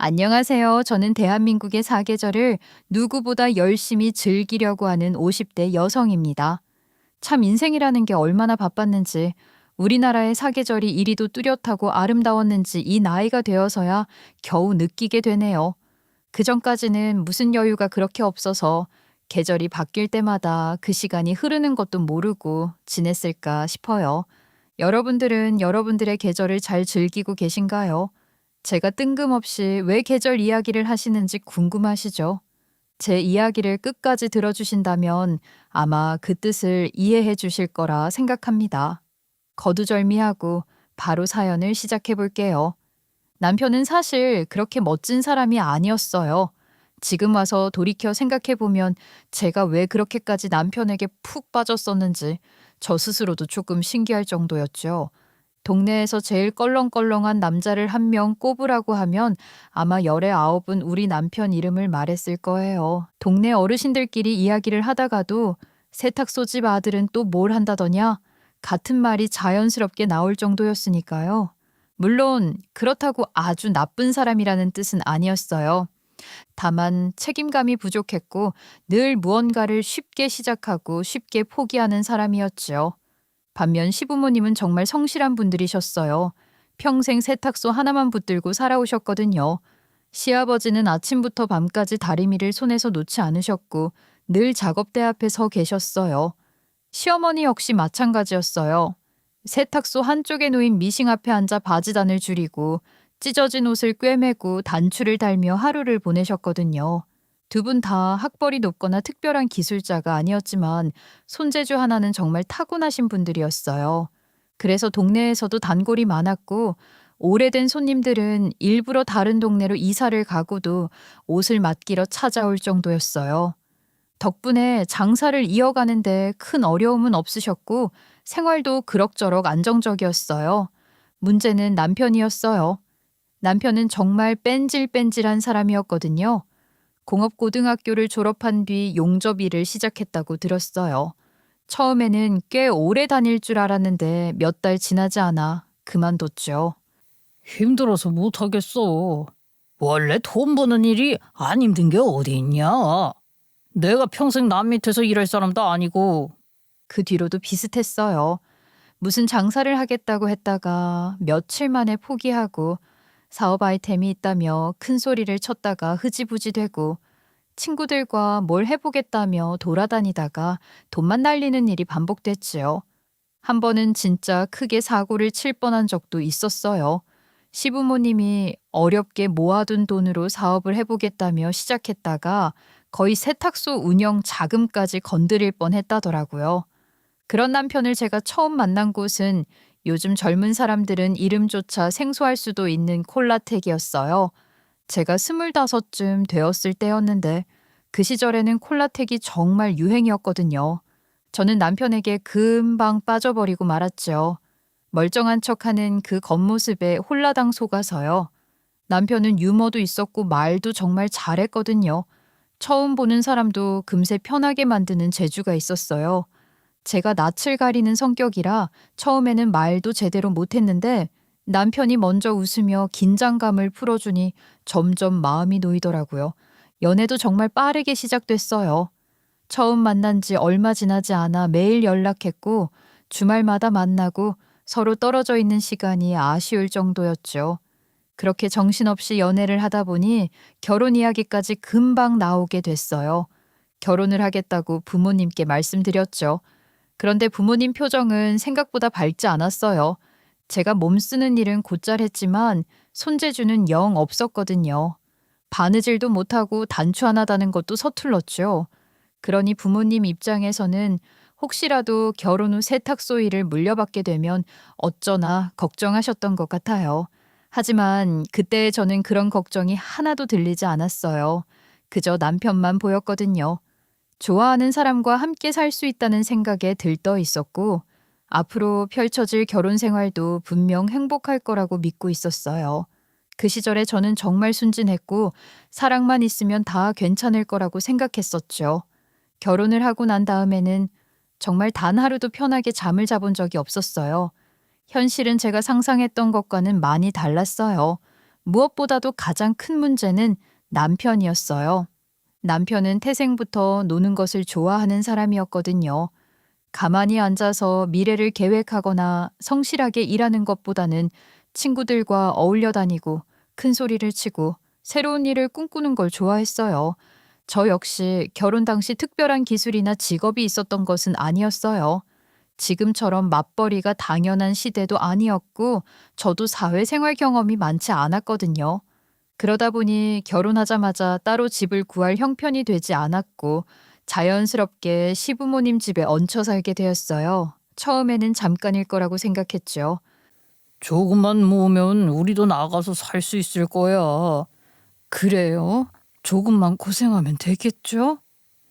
안녕하세요. 저는 대한민국의 사계절을 누구보다 열심히 즐기려고 하는 50대 여성입니다. 참 인생이라는 게 얼마나 바빴는지, 우리나라의 사계절이 이리도 뚜렷하고 아름다웠는지 이 나이가 되어서야 겨우 느끼게 되네요. 그전까지는 무슨 여유가 그렇게 없어서 계절이 바뀔 때마다 그 시간이 흐르는 것도 모르고 지냈을까 싶어요. 여러분들은 여러분들의 계절을 잘 즐기고 계신가요? 제가 뜬금없이 왜 계절 이야기를 하시는지 궁금하시죠? 제 이야기를 끝까지 들어주신다면 아마 그 뜻을 이해해 주실 거라 생각합니다. 거두절미하고 바로 사연을 시작해 볼게요. 남편은 사실 그렇게 멋진 사람이 아니었어요. 지금 와서 돌이켜 생각해 보면 제가 왜 그렇게까지 남편에게 푹 빠졌었는지 저 스스로도 조금 신기할 정도였죠. 동네에서 제일 껄렁껄렁한 남자를 한 명 꼽으라고 하면 아마 열의 아홉은 우리 남편 이름을 말했을 거예요. 동네 어르신들끼리 이야기를 하다가도 세탁소 집 아들은 또 뭘 한다더냐? 같은 말이 자연스럽게 나올 정도였으니까요. 물론 그렇다고 아주 나쁜 사람이라는 뜻은 아니었어요. 다만 책임감이 부족했고 늘 무언가를 쉽게 시작하고 쉽게 포기하는 사람이었지요. 반면 시부모님은 정말 성실한 분들이셨어요. 평생 세탁소 하나만 붙들고 살아오셨거든요. 시아버지는 아침부터 밤까지 다리미를 손에서 놓지 않으셨고 늘 작업대 앞에 서 계셨어요. 시어머니 역시 마찬가지였어요. 세탁소 한쪽에 놓인 미싱 앞에 앉아 바지단을 줄이고 찢어진 옷을 꿰매고 단추를 달며 하루를 보내셨거든요. 두 분 다 학벌이 높거나 특별한 기술자가 아니었지만 손재주 하나는 정말 타고나신 분들이었어요. 그래서 동네에서도 단골이 많았고 오래된 손님들은 일부러 다른 동네로 이사를 가고도 옷을 맡기러 찾아올 정도였어요. 덕분에 장사를 이어가는데 큰 어려움은 없으셨고 생활도 그럭저럭 안정적이었어요. 문제는 남편이었어요. 남편은 정말 뺀질뺀질한 사람이었거든요. 공업고등학교를 졸업한 뒤 용접 일을 시작했다고 들었어요. 처음에는 꽤 오래 다닐 줄 알았는데 몇 달 지나지 않아 그만뒀죠. 힘들어서 못하겠어. 원래 돈 버는 일이 안 힘든 게 어디 있냐? 내가 평생 남 밑에서 일할 사람도 아니고. 그 뒤로도 비슷했어요. 무슨 장사를 하겠다고 했다가 며칠 만에 포기하고 사업 아이템이 있다며 큰 소리를 쳤다가 흐지부지 되고 친구들과 뭘 해보겠다며 돌아다니다가 돈만 날리는 일이 반복됐지요. 한 번은 진짜 크게 사고를 칠 뻔한 적도 있었어요. 시부모님이 어렵게 모아둔 돈으로 사업을 해보겠다며 시작했다가 거의 세탁소 운영 자금까지 건드릴 뻔했다더라고요. 그런 남편을 제가 처음 만난 곳은 요즘 젊은 사람들은 이름조차 생소할 수도 있는 콜라텍이었어요. 제가 25쯤 되었을 때였는데 그 시절에는 콜라텍이 정말 유행이었거든요. 저는 남편에게 금방 빠져버리고 말았죠. 멀쩡한 척하는 그 겉모습에 홀라당 속아서요. 남편은 유머도 있었고 말도 정말 잘했거든요. 처음 보는 사람도 금세 편하게 만드는 재주가 있었어요. 제가 낯을 가리는 성격이라 처음에는 말도 제대로 못했는데 남편이 먼저 웃으며 긴장감을 풀어주니 점점 마음이 놓이더라고요. 연애도 정말 빠르게 시작됐어요. 처음 만난 지 얼마 지나지 않아 매일 연락했고 주말마다 만나고 서로 떨어져 있는 시간이 아쉬울 정도였죠. 그렇게 정신없이 연애를 하다 보니 결혼 이야기까지 금방 나오게 됐어요. 결혼을 하겠다고 부모님께 말씀드렸죠. 그런데 부모님 표정은 생각보다 밝지 않았어요. 제가 몸 쓰는 일은 곧잘 했지만 손재주는 영 없었거든요. 바느질도 못하고 단추 하나 다는 것도 서툴렀죠. 그러니 부모님 입장에서는 혹시라도 결혼 후 세탁소 일을 물려받게 되면 어쩌나 걱정하셨던 것 같아요. 하지만 그때 저는 그런 걱정이 하나도 들리지 않았어요. 그저 남편만 보였거든요. 좋아하는 사람과 함께 살 수 있다는 생각에 들떠 있었고 앞으로 펼쳐질 결혼 생활도 분명 행복할 거라고 믿고 있었어요. 그 시절에 저는 정말 순진했고 사랑만 있으면 다 괜찮을 거라고 생각했었죠. 결혼을 하고 난 다음에는 정말 단 하루도 편하게 잠을 자본 적이 없었어요. 현실은 제가 상상했던 것과는 많이 달랐어요. 무엇보다도 가장 큰 문제는 남편이었어요. 남편은 태생부터 노는 것을 좋아하는 사람이었거든요. 가만히 앉아서 미래를 계획하거나 성실하게 일하는 것보다는 친구들과 어울려 다니고 큰 소리를 치고 새로운 일을 꿈꾸는 걸 좋아했어요. 저 역시 결혼 당시 특별한 기술이나 직업이 있었던 것은 아니었어요. 지금처럼 맞벌이가 당연한 시대도 아니었고 저도 사회생활 경험이 많지 않았거든요. 그러다 보니 결혼하자마자 따로 집을 구할 형편이 되지 않았고 자연스럽게 시부모님 집에 얹혀 살게 되었어요. 처음에는 잠깐일 거라고 생각했죠. 조금만 모으면 우리도 나가서 살 수 있을 거야. 그래요? 조금만 고생하면 되겠죠?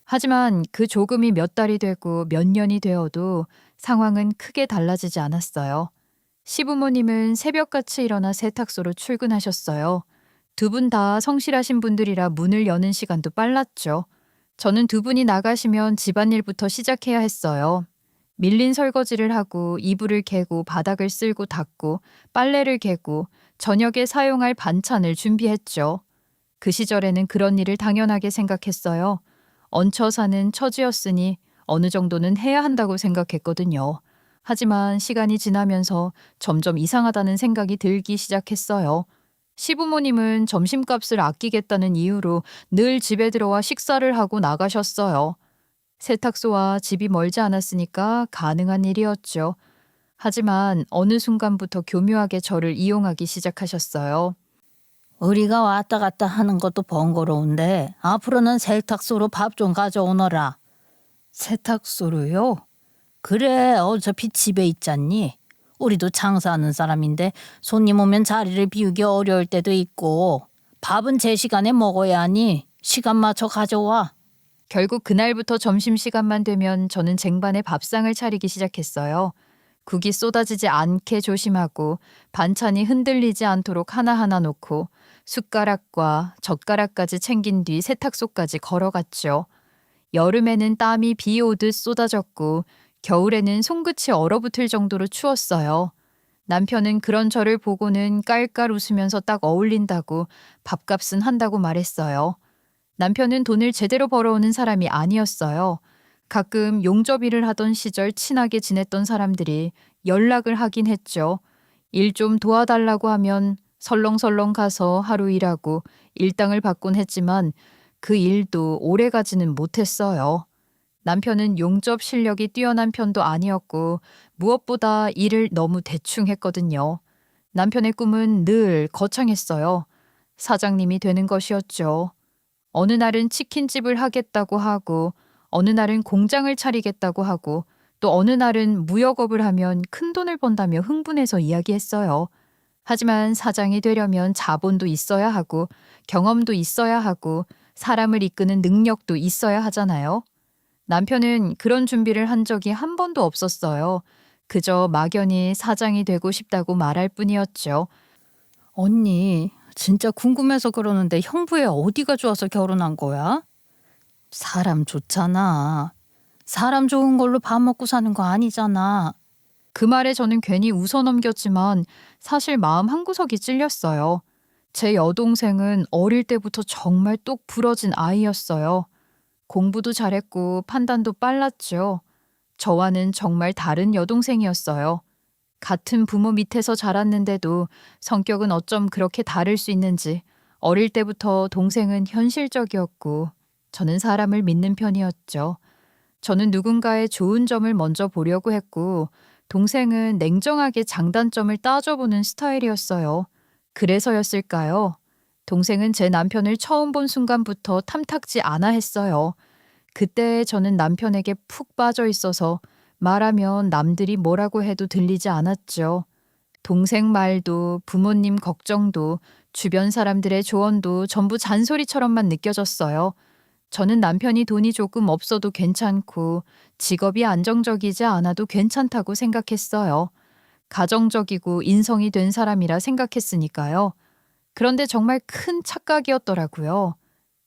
하지만 그 조금이 몇 달이 되고 몇 년이 되어도 상황은 크게 달라지지 않았어요. 시부모님은 새벽같이 일어나 세탁소로 출근하셨어요. 두 분 다 성실하신 분들이라 문을 여는 시간도 빨랐죠. 저는 두 분이 나가시면 집안일부터 시작해야 했어요. 밀린 설거지를 하고 이불을 개고 바닥을 쓸고 닦고 빨래를 개고 저녁에 사용할 반찬을 준비했죠. 그 시절에는 그런 일을 당연하게 생각했어요. 얹혀 사는 처지였으니 어느 정도는 해야 한다고 생각했거든요. 하지만 시간이 지나면서 점점 이상하다는 생각이 들기 시작했어요. 시부모님은 점심값을 아끼겠다는 이유로 늘 집에 들어와 식사를 하고 나가셨어요. 세탁소와 집이 멀지 않았으니까 가능한 일이었죠. 하지만 어느 순간부터 교묘하게 저를 이용하기 시작하셨어요. 우리가 왔다 갔다 하는 것도 번거로운데 앞으로는 세탁소로 밥 좀 가져오너라. 세탁소로요? 그래, 어차피 집에 있잖니. 우리도 장사하는 사람인데 손님 오면 자리를 비우기 어려울 때도 있고 밥은 제 시간에 먹어야 하니 시간 맞춰 가져와. 결국 그날부터 점심시간만 되면 저는 쟁반에 밥상을 차리기 시작했어요. 국이 쏟아지지 않게 조심하고 반찬이 흔들리지 않도록 하나하나 놓고 숟가락과 젓가락까지 챙긴 뒤 세탁소까지 걸어갔죠. 여름에는 땀이 비 오듯 쏟아졌고 겨울에는 손끝이 얼어붙을 정도로 추웠어요. 남편은 그런 저를 보고는 깔깔 웃으면서 딱 어울린다고 밥값은 한다고 말했어요. 남편은 돈을 제대로 벌어오는 사람이 아니었어요. 가끔 용접일을 하던 시절 친하게 지냈던 사람들이 연락을 하긴 했죠. 일 좀 도와달라고 하면 설렁설렁 가서 하루 일하고 일당을 받곤 했지만 그 일도 오래 가지는 못했어요. 남편은 용접 실력이 뛰어난 편도 아니었고 무엇보다 일을 너무 대충 했거든요. 남편의 꿈은 늘 거창했어요. 사장님이 되는 것이었죠. 어느 날은 치킨집을 하겠다고 하고 어느 날은 공장을 차리겠다고 하고 또 어느 날은 무역업을 하면 큰돈을 번다며 흥분해서 이야기했어요. 하지만 사장이 되려면 자본도 있어야 하고 경험도 있어야 하고 사람을 이끄는 능력도 있어야 하잖아요. 남편은 그런 준비를 한 적이 한 번도 없었어요. 그저 막연히 사장이 되고 싶다고 말할 뿐이었죠. 언니, 진짜 궁금해서 그러는데 형부의 어디가 좋아서 결혼한 거야? 사람 좋잖아. 사람 좋은 걸로 밥 먹고 사는 거 아니잖아. 그 말에 저는 괜히 웃어넘겼지만 사실 마음 한구석이 찔렸어요. 제 여동생은 어릴 때부터 정말 똑 부러진 아이였어요. 공부도 잘했고 판단도 빨랐죠. 저와는 정말 다른 여동생이었어요. 같은 부모 밑에서 자랐는데도 성격은 어쩜 그렇게 다를 수 있는지 어릴 때부터 동생은 현실적이었고 저는 사람을 믿는 편이었죠. 저는 누군가의 좋은 점을 먼저 보려고 했고 동생은 냉정하게 장단점을 따져보는 스타일이었어요. 그래서였을까요? 동생은 제 남편을 처음 본 순간부터 탐탁지 않아 했어요. 그때 저는 남편에게 푹 빠져 있어서 말하면 남들이 뭐라고 해도 들리지 않았죠. 동생 말도 부모님 걱정도 주변 사람들의 조언도 전부 잔소리처럼만 느껴졌어요. 저는 남편이 돈이 조금 없어도 괜찮고 직업이 안정적이지 않아도 괜찮다고 생각했어요. 가정적이고 인성이 된 사람이라 생각했으니까요. 그런데 정말 큰 착각이었더라고요.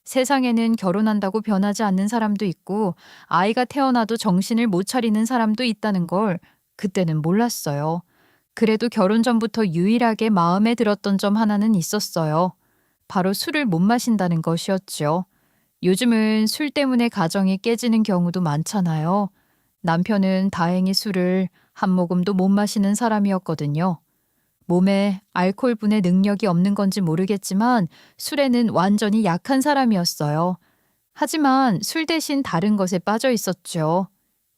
세상에는 결혼한다고 변하지 않는 사람도 있고 아이가 태어나도 정신을 못 차리는 사람도 있다는 걸 그때는 몰랐어요. 그래도 결혼 전부터 유일하게 마음에 들었던 점 하나는 있었어요. 바로 술을 못 마신다는 것이었죠. 요즘은 술 때문에 가정이 깨지는 경우도 많잖아요. 남편은 다행히 술을 한 모금도 못 마시는 사람이었거든요. 몸에 알코올 분해 능력이 없는 건지 모르겠지만 술에는 완전히 약한 사람이었어요. 하지만 술 대신 다른 것에 빠져 있었죠.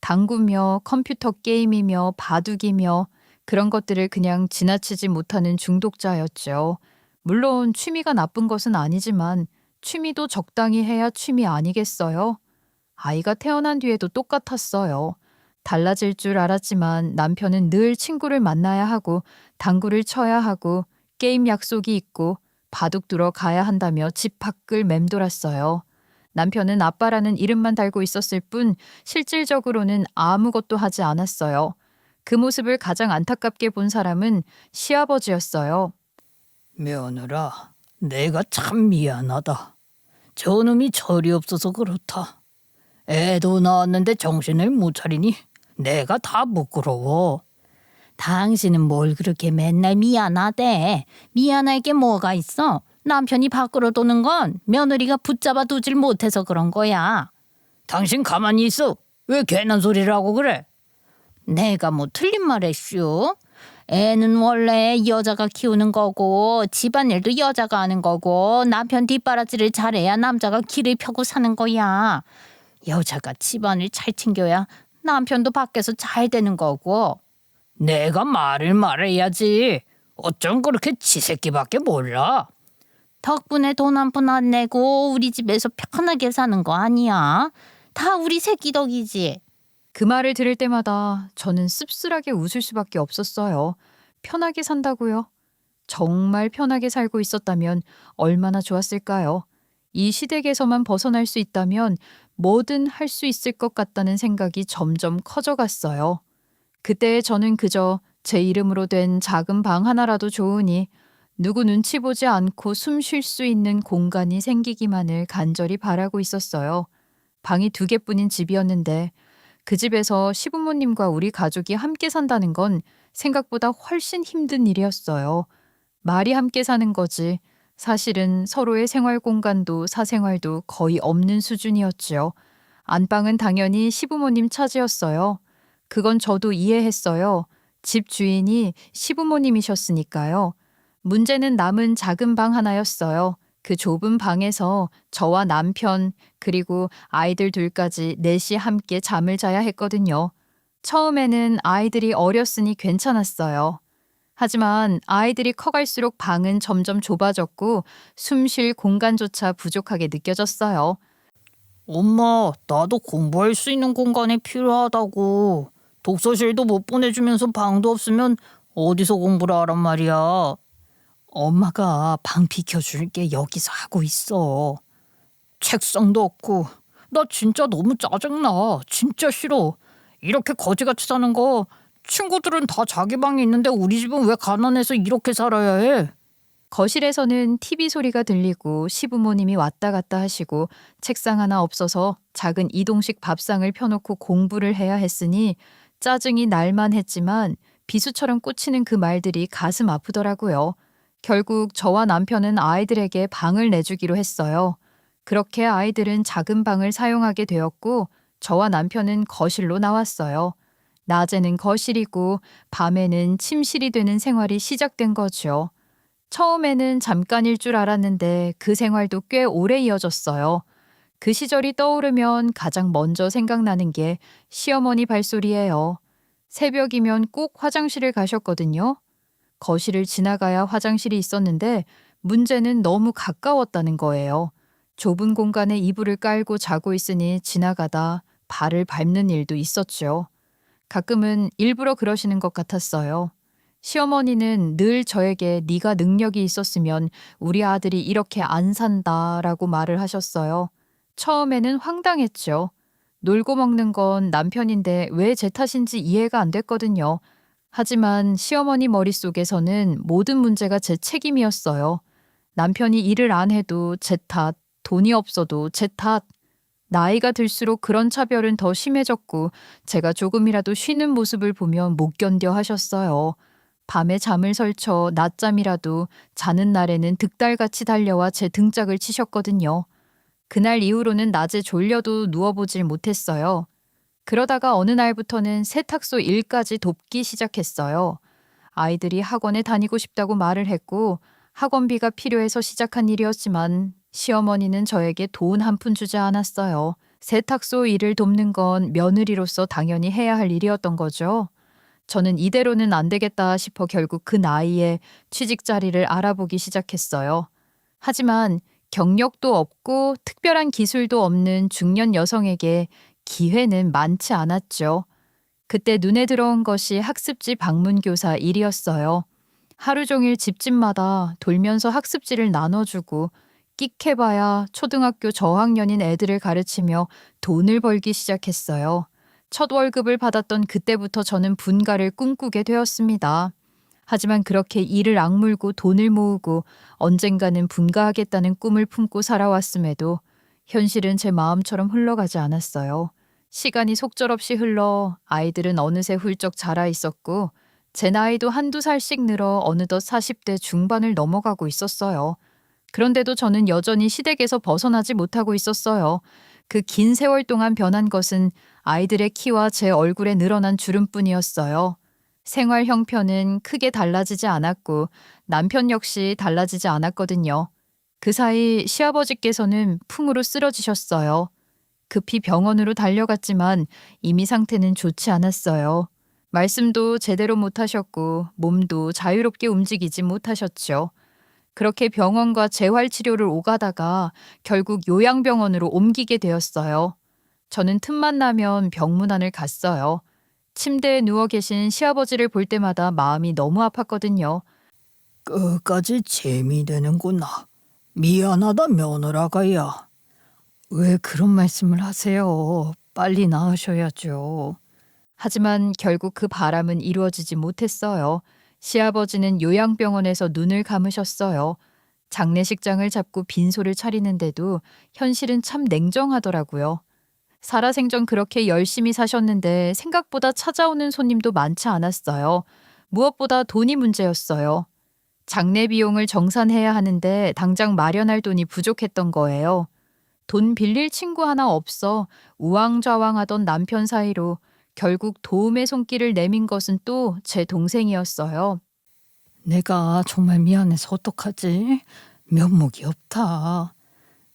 당구며 컴퓨터 게임이며 바둑이며 그런 것들을 그냥 지나치지 못하는 중독자였죠. 물론 취미가 나쁜 것은 아니지만 취미도 적당히 해야 취미 아니겠어요? 아이가 태어난 뒤에도 똑같았어요. 달라질 줄 알았지만 남편은 늘 친구를 만나야 하고 당구를 쳐야 하고 게임 약속이 있고 바둑 두러 가야 한다며 집 밖을 맴돌았어요. 남편은 아빠라는 이름만 달고 있었을 뿐 실질적으로는 아무것도 하지 않았어요. 그 모습을 가장 안타깝게 본 사람은 시아버지였어요. 며느라, 내가 참 미안하다. 저놈이 철이 없어서 그렇다. 애도 낳았는데 정신을 못 차리니 내가 다 부끄러워. 당신은 뭘 그렇게 맨날 미안하대. 미안할 게 뭐가 있어? 남편이 밖으로 도는 건 며느리가 붙잡아 두질 못해서 그런 거야. 당신 가만히 있어. 왜 괜한 소리를 하고 그래? 내가 뭐 틀린 말 했슈? 애는 원래 여자가 키우는 거고 집안일도 여자가 하는 거고 남편 뒷바라지를 잘해야 남자가 길을 펴고 사는 거야. 여자가 집안을 잘 챙겨야 남편도 밖에서 잘 되는 거고. 내가 말을 말해야지. 어쩜 그렇게 지새끼밖에 몰라. 덕분에 돈 한 푼 안 내고 우리 집에서 편하게 사는 거 아니야. 다 우리 새끼 덕이지. 그 말을 들을 때마다 저는 씁쓸하게 웃을 수밖에 없었어요. 편하게 산다고요? 정말 편하게 살고 있었다면 얼마나 좋았을까요? 이 시댁에서만 벗어날 수 있다면 뭐든 할 수 있을 것 같다는 생각이 점점 커져갔어요. 그때 저는 그저 제 이름으로 된 작은 방 하나라도 좋으니 누구 눈치 보지 않고 숨 쉴 수 있는 공간이 생기기만을 간절히 바라고 있었어요. 방이 2개뿐인 집이었는데 그 집에서 시부모님과 우리 가족이 함께 산다는 건 생각보다 훨씬 힘든 일이었어요. 말이 함께 사는 거지. 사실은 서로의 생활 공간도 사생활도 거의 없는 수준이었지요. 안방은 당연히 시부모님 차지였어요. 그건 저도 이해했어요. 집 주인이 시부모님이셨으니까요. 문제는 남은 작은 방 하나였어요. 그 좁은 방에서 저와 남편 그리고 아이들 둘까지 넷이 함께 잠을 자야 했거든요. 처음에는 아이들이 어렸으니 괜찮았어요. 하지만 아이들이 커갈수록 방은 점점 좁아졌고 숨쉴 공간조차 부족하게 느껴졌어요. 엄마, 나도 공부할 수 있는 공간이 필요하다고. 독서실도 못 보내주면서 방도 없으면 어디서 공부를 하란 말이야. 엄마가 방 비켜줄게 여기서 하고 있어. 책상도 없고 나 진짜 너무 짜증나. 진짜 싫어. 이렇게 거지같이 사는 거. 친구들은 다 자기 방이 있는데 우리 집은 왜 가난해서 이렇게 살아야 해? 거실에서는 TV 소리가 들리고 시부모님이 왔다 갔다 하시고 책상 하나 없어서 작은 이동식 밥상을 펴놓고 공부를 해야 했으니 짜증이 날만 했지만 비수처럼 꽂히는 그 말들이 가슴 아프더라고요. 결국 저와 남편은 아이들에게 방을 내주기로 했어요. 그렇게 아이들은 작은 방을 사용하게 되었고 저와 남편은 거실로 나왔어요. 낮에는 거실이고 밤에는 침실이 되는 생활이 시작된 거죠. 처음에는 잠깐일 줄 알았는데 그 생활도 꽤 오래 이어졌어요. 그 시절이 떠오르면 가장 먼저 생각나는 게 시어머니 발소리예요. 새벽이면 꼭 화장실을 가셨거든요. 거실을 지나가야 화장실이 있었는데 문제는 너무 가까웠다는 거예요. 좁은 공간에 이불을 깔고 자고 있으니 지나가다 발을 밟는 일도 있었죠. 가끔은 일부러 그러시는 것 같았어요. 시어머니는 늘 저에게 네가 능력이 있었으면 우리 아들이 이렇게 안 산다라고 말을 하셨어요. 처음에는 황당했죠. 놀고 먹는 건 남편인데 왜 제 탓인지 이해가 안 됐거든요. 하지만 시어머니 머릿속에서는 모든 문제가 제 책임이었어요. 남편이 일을 안 해도 제 탓, 돈이 없어도 제 탓. 나이가 들수록 그런 차별은 더 심해졌고 제가 조금이라도 쉬는 모습을 보면 못 견뎌 하셨어요. 밤에 잠을 설쳐 낮잠이라도 자는 날에는 득달같이 달려와 제 등짝을 치셨거든요. 그날 이후로는 낮에 졸려도 누워보질 못했어요. 그러다가 어느 날부터는 세탁소 일까지 돕기 시작했어요. 아이들이 학원에 다니고 싶다고 말을 했고 학원비가 필요해서 시작한 일이었지만 시어머니는 저에게 돈 한 푼 주지 않았어요. 세탁소 일을 돕는 건 며느리로서 당연히 해야 할 일이었던 거죠. 저는 이대로는 안 되겠다 싶어 결국 그 나이에 취직 자리를 알아보기 시작했어요. 하지만 경력도 없고 특별한 기술도 없는 중년 여성에게 기회는 많지 않았죠. 그때 눈에 들어온 것이 학습지 방문교사 일이었어요. 하루 종일 집집마다 돌면서 학습지를 나눠주고 끽해봐야 초등학교 저학년인 애들을 가르치며 돈을 벌기 시작했어요. 첫 월급을 받았던 그때부터 저는 분가를 꿈꾸게 되었습니다. 하지만 그렇게 이를 악물고 돈을 모으고 언젠가는 분가하겠다는 꿈을 품고 살아왔음에도 현실은 제 마음처럼 흘러가지 않았어요. 시간이 속절없이 흘러 아이들은 어느새 훌쩍 자라 있었고 제 나이도 한두 살씩 늘어 어느덧 40대 중반을 넘어가고 있었어요. 그런데도 저는 여전히 시댁에서 벗어나지 못하고 있었어요. 그 긴 세월 동안 변한 것은 아이들의 키와 제 얼굴에 늘어난 주름뿐이었어요. 생활 형편은 크게 달라지지 않았고 남편 역시 달라지지 않았거든요. 그 사이 시아버지께서는 풍으로 쓰러지셨어요. 급히 병원으로 달려갔지만 이미 상태는 좋지 않았어요. 말씀도 제대로 못하셨고 몸도 자유롭게 움직이지 못하셨죠. 그렇게 병원과 재활치료를 오가다가 결국 요양병원으로 옮기게 되었어요. 저는 틈만 나면 병문안을 갔어요. 침대에 누워 계신 시아버지를 볼 때마다 마음이 너무 아팠거든요. 끝까지 재미되는구나. 미안하다 며느라가야. 왜 그런 말씀을 하세요? 빨리 나으셔야죠. 하지만 결국 그 바람은 이루어지지 못했어요. 시아버지는 요양병원에서 눈을 감으셨어요. 장례식장을 잡고 빈소를 차리는데도 현실은 참 냉정하더라고요. 살아생전 그렇게 열심히 사셨는데 생각보다 찾아오는 손님도 많지 않았어요. 무엇보다 돈이 문제였어요. 장례 비용을 정산해야 하는데 당장 마련할 돈이 부족했던 거예요. 돈 빌릴 친구 하나 없어 우왕좌왕하던 남편 사이로 결국 도움의 손길을 내민 것은 또 제 동생이었어요. 내가 정말 미안해서 어떡하지? 면목이 없다.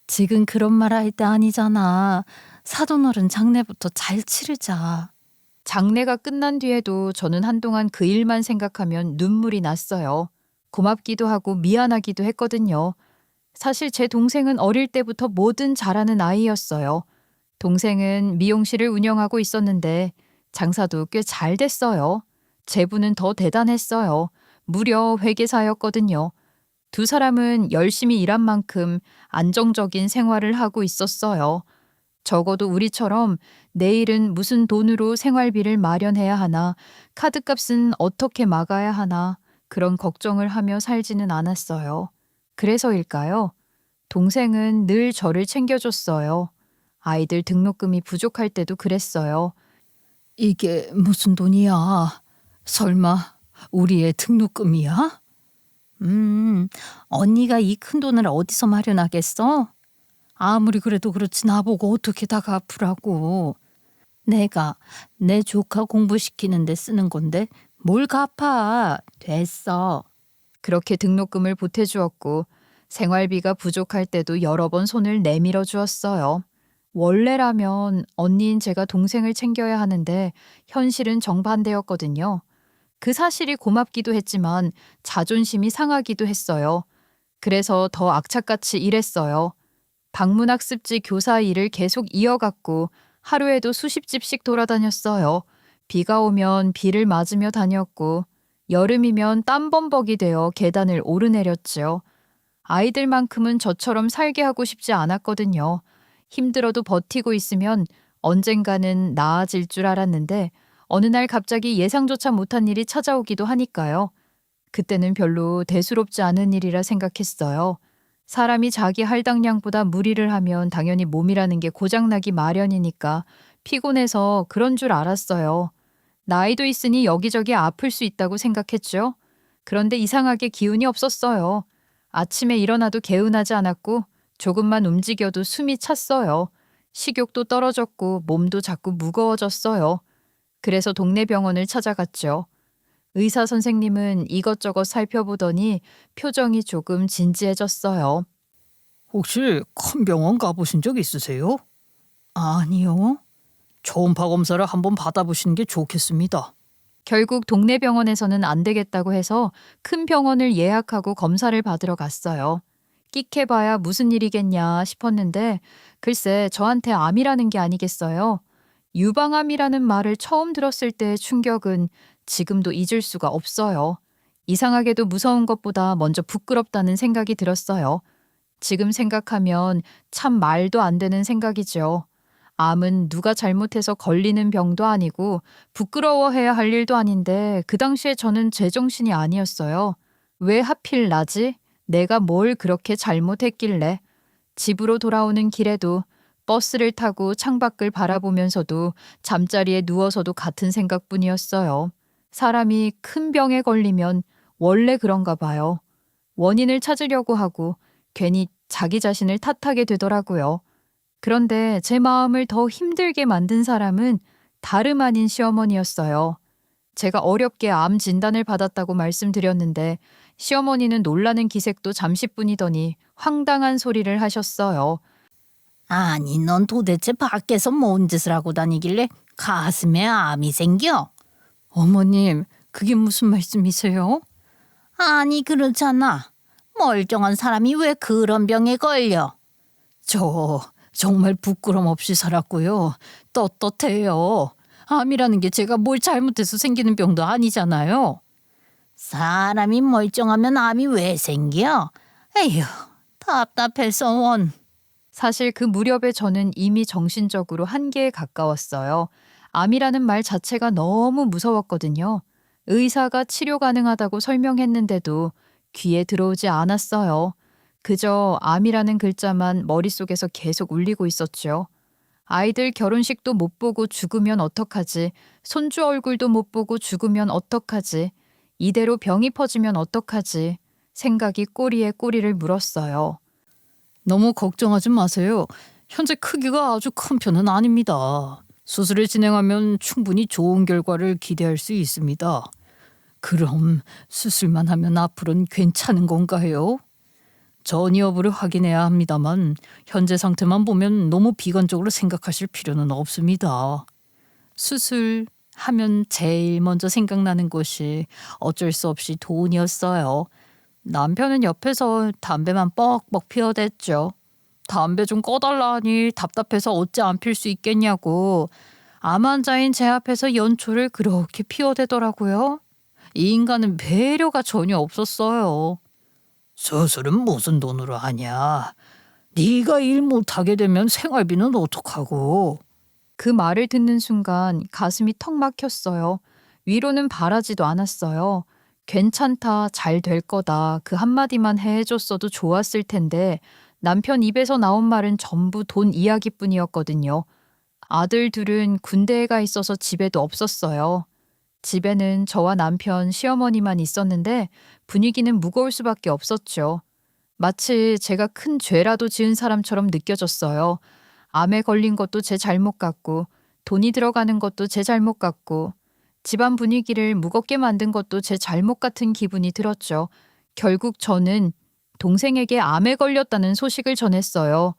지금 그런 말 할 때 아니잖아. 사돈어른 장례부터 잘 치르자. 장례가 끝난 뒤에도 저는 한동안 그 일만 생각하면 눈물이 났어요. 고맙기도 하고 미안하기도 했거든요. 사실 제 동생은 어릴 때부터 뭐든 잘하는 아이였어요. 동생은 미용실을 운영하고 있었는데 장사도 꽤 잘 됐어요. 제부는 더 대단했어요. 무려 회계사였거든요. 두 사람은 열심히 일한 만큼 안정적인 생활을 하고 있었어요. 적어도 우리처럼 내일은 무슨 돈으로 생활비를 마련해야 하나, 카드값은 어떻게 막아야 하나, 그런 걱정을 하며 살지는 않았어요. 그래서일까요? 동생은 늘 저를 챙겨줬어요. 아이들 등록금이 부족할 때도 그랬어요. 이게 무슨 돈이야? 설마 우리의 등록금이야? 언니가 이 큰 돈을 어디서 마련하겠어? 아무리 그래도 그렇지 나보고 어떻게 다 갚으라고. 내가 내 조카 공부시키는데 쓰는 건데 뭘 갚아. 됐어. 그렇게 등록금을 보태주었고 생활비가 부족할 때도 여러 번 손을 내밀어 주었어요. 원래라면 언니인 제가 동생을 챙겨야 하는데 현실은 정반대였거든요. 그 사실이 고맙기도 했지만 자존심이 상하기도 했어요. 그래서 더 악착같이 일했어요. 방문학습지 교사 일을 계속 이어갔고 하루에도 수십 집씩 돌아다녔어요. 비가 오면 비를 맞으며 다녔고 여름이면 땀범벅이 되어 계단을 오르내렸지요. 아이들만큼은 저처럼 살게 하고 싶지 않았거든요. 힘들어도 버티고 있으면 언젠가는 나아질 줄 알았는데 어느 날 갑자기 예상조차 못한 일이 찾아오기도 하니까요. 그때는 별로 대수롭지 않은 일이라 생각했어요. 사람이 자기 할당량보다 무리를 하면 당연히 몸이라는 게 고장나기 마련이니까 피곤해서 그런 줄 알았어요. 나이도 있으니 여기저기 아플 수 있다고 생각했죠. 그런데 이상하게 기운이 없었어요. 아침에 일어나도 개운하지 않았고 조금만 움직여도 숨이 찼어요. 식욕도 떨어졌고 몸도 자꾸 무거워졌어요. 그래서 동네 병원을 찾아갔죠. 의사 선생님은 이것저것 살펴보더니 표정이 조금 진지해졌어요. 혹시 큰 병원 가보신 적 있으세요? 아니요. 초음파 검사를 한번 받아보시는 게 좋겠습니다. 결국 동네 병원에서는 안 되겠다고 해서 큰 병원을 예약하고 검사를 받으러 갔어요. 끽해봐야 무슨 일이겠냐 싶었는데 글쎄 저한테 암이라는 게 아니겠어요. 유방암이라는 말을 처음 들었을 때의 충격은 지금도 잊을 수가 없어요. 이상하게도 무서운 것보다 먼저 부끄럽다는 생각이 들었어요. 지금 생각하면 참 말도 안 되는 생각이죠. 암은 누가 잘못해서 걸리는 병도 아니고 부끄러워해야 할 일도 아닌데 그 당시에 저는 제정신이 아니었어요. 왜 하필 나지? 내가 뭘 그렇게 잘못했길래? 집으로 돌아오는 길에도 버스를 타고 창밖을 바라보면서도 잠자리에 누워서도 같은 생각뿐이었어요. 사람이 큰 병에 걸리면 원래 그런가 봐요. 원인을 찾으려고 하고 괜히 자기 자신을 탓하게 되더라고요. 그런데 제 마음을 더 힘들게 만든 사람은 다름 아닌 시어머니였어요. 제가 어렵게 암 진단을 받았다고 말씀드렸는데 시어머니는 놀라는 기색도 잠시뿐이더니 황당한 소리를 하셨어요. 아니, 넌 도대체 밖에서 뭔 짓을 하고 다니길래 가슴에 암이 생겨? 어머님, 그게 무슨 말씀이세요? 아니, 그렇잖아. 멀쩡한 사람이 왜 그런 병에 걸려? 저 정말 부끄럼 없이 살았고요. 떳떳해요. 암이라는 게 제가 뭘 잘못해서 생기는 병도 아니잖아요. 사람이 멀쩡하면 암이 왜 생겨? 에휴, 답답해서 원. 사실 그 무렵에 저는 이미 정신적으로 한계에 가까웠어요. 암이라는 말 자체가 너무 무서웠거든요. 의사가 치료 가능하다고 설명했는데도 귀에 들어오지 않았어요. 그저 암이라는 글자만 머릿속에서 계속 울리고 있었죠. 아이들 결혼식도 못 보고 죽으면 어떡하지? 손주 얼굴도 못 보고 죽으면 어떡하지? 이대로 병이 퍼지면 어떡하지? 생각이 꼬리에 꼬리를 물었어요. 너무 걱정하지 마세요. 현재 크기가 아주 큰 편은 아닙니다. 수술을 진행하면 충분히 좋은 결과를 기대할 수 있습니다. 그럼 수술만 하면 앞으로는 괜찮은 건가요? 전 여부를 확인해야 합니다만 현재 상태만 보면 너무 비관적으로 생각하실 필요는 없습니다. 수술하면 제일 먼저 생각나는 것이 어쩔 수 없이 돈이었어요. 남편은 옆에서 담배만 뻑뻑 피워댔죠. 담배 좀 꺼달라 하니 답답해서 어찌 안 필 수 있겠냐고 암 환자인 제 앞에서 연초를 그렇게 피워대더라고요. 이 인간은 배려가 전혀 없었어요. 수술은 무슨 돈으로 하냐? 네가 일 못하게 되면 생활비는 어떡하고? 그 말을 듣는 순간 가슴이 턱 막혔어요. 위로는 바라지도 않았어요. 괜찮다, 잘 될 거다. 그 한마디만 해줬어도 좋았을 텐데 남편 입에서 나온 말은 전부 돈 이야기뿐이었거든요. 아들 둘은 군대에 가 있어서 집에도 없었어요. 집에는 저와 남편, 시어머니만 있었는데 분위기는 무거울 수밖에 없었죠. 마치 제가 큰 죄라도 지은 사람처럼 느껴졌어요. 암에 걸린 것도 제 잘못 같고 돈이 들어가는 것도 제 잘못 같고 집안 분위기를 무겁게 만든 것도 제 잘못 같은 기분이 들었죠. 결국 저는 동생에게 암에 걸렸다는 소식을 전했어요.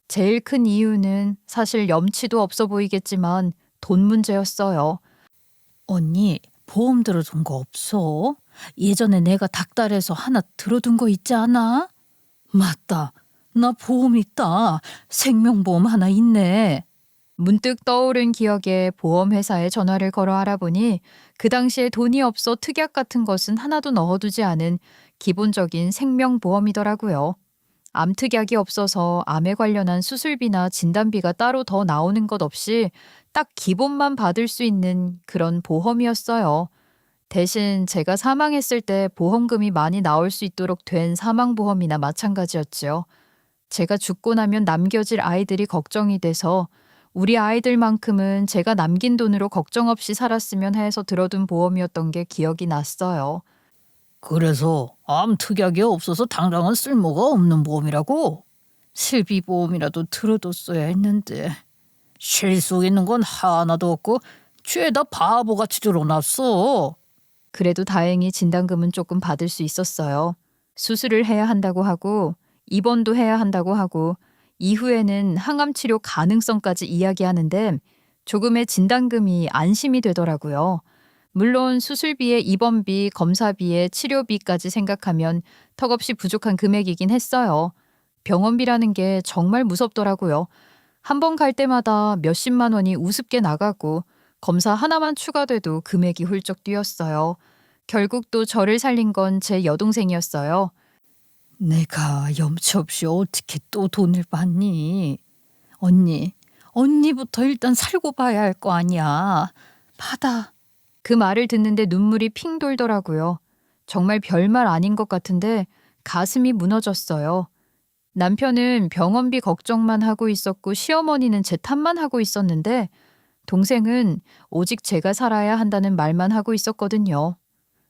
제일 큰 이유는 사실 염치도 없어 보이겠지만 돈 문제였어요. 언니, 보험 들어둔 거 없어? 예전에 내가 닭달에서 하나 들어둔 거 있지 않아? 맞다. 나 보험 있다. 생명보험 하나 있네. 문득 떠오른 기억에 보험회사에 전화를 걸어 알아보니 그 당시에 돈이 없어 특약 같은 것은 하나도 넣어두지 않은 기본적인 생명보험이더라고요. 암특약이 없어서 암에 관련한 수술비나 진단비가 따로 더 나오는 것 없이 딱 기본만 받을 수 있는 그런 보험이었어요. 대신 제가 사망했을 때 보험금이 많이 나올 수 있도록 된 사망보험이나 마찬가지였지요. 제가 죽고 나면 남겨질 아이들이 걱정이 돼서 우리 아이들만큼은 제가 남긴 돈으로 걱정 없이 살았으면 해서 들어둔 보험이었던 게 기억이 났어요. 그래서 암 특약이 없어서 당장은 쓸모가 없는 보험이라고? 실비보험이라도 들어뒀어야 했는데 쉴 수 있는 건 하나도 없고 죄다 바보같이 들어놨어. 그래도 다행히 진단금은 조금 받을 수 있었어요. 수술을 해야 한다고 하고 입원도 해야 한다고 하고 이후에는 항암 치료 가능성까지 이야기하는데 조금의 진단금이 안심이 되더라고요. 물론 수술비에 입원비, 검사비에 치료비까지 생각하면 턱없이 부족한 금액이긴 했어요. 병원비라는 게 정말 무섭더라고요. 한 번 갈 때마다 몇십만 원이 우습게 나가고 검사 하나만 추가돼도 금액이 훌쩍 뛰었어요. 결국 또 저를 살린 건 제 여동생이었어요. 내가 염치 없이 어떻게 또 돈을 받니? 언니부터 일단 살고 봐야 할 거 아니야. 받아. 그 말을 듣는데 눈물이 핑 돌더라고요. 정말 별말 아닌 것 같은데 가슴이 무너졌어요. 남편은 병원비 걱정만 하고 있었고 시어머니는 제 탓만 하고 있었는데 동생은 오직 제가 살아야 한다는 말만 하고 있었거든요.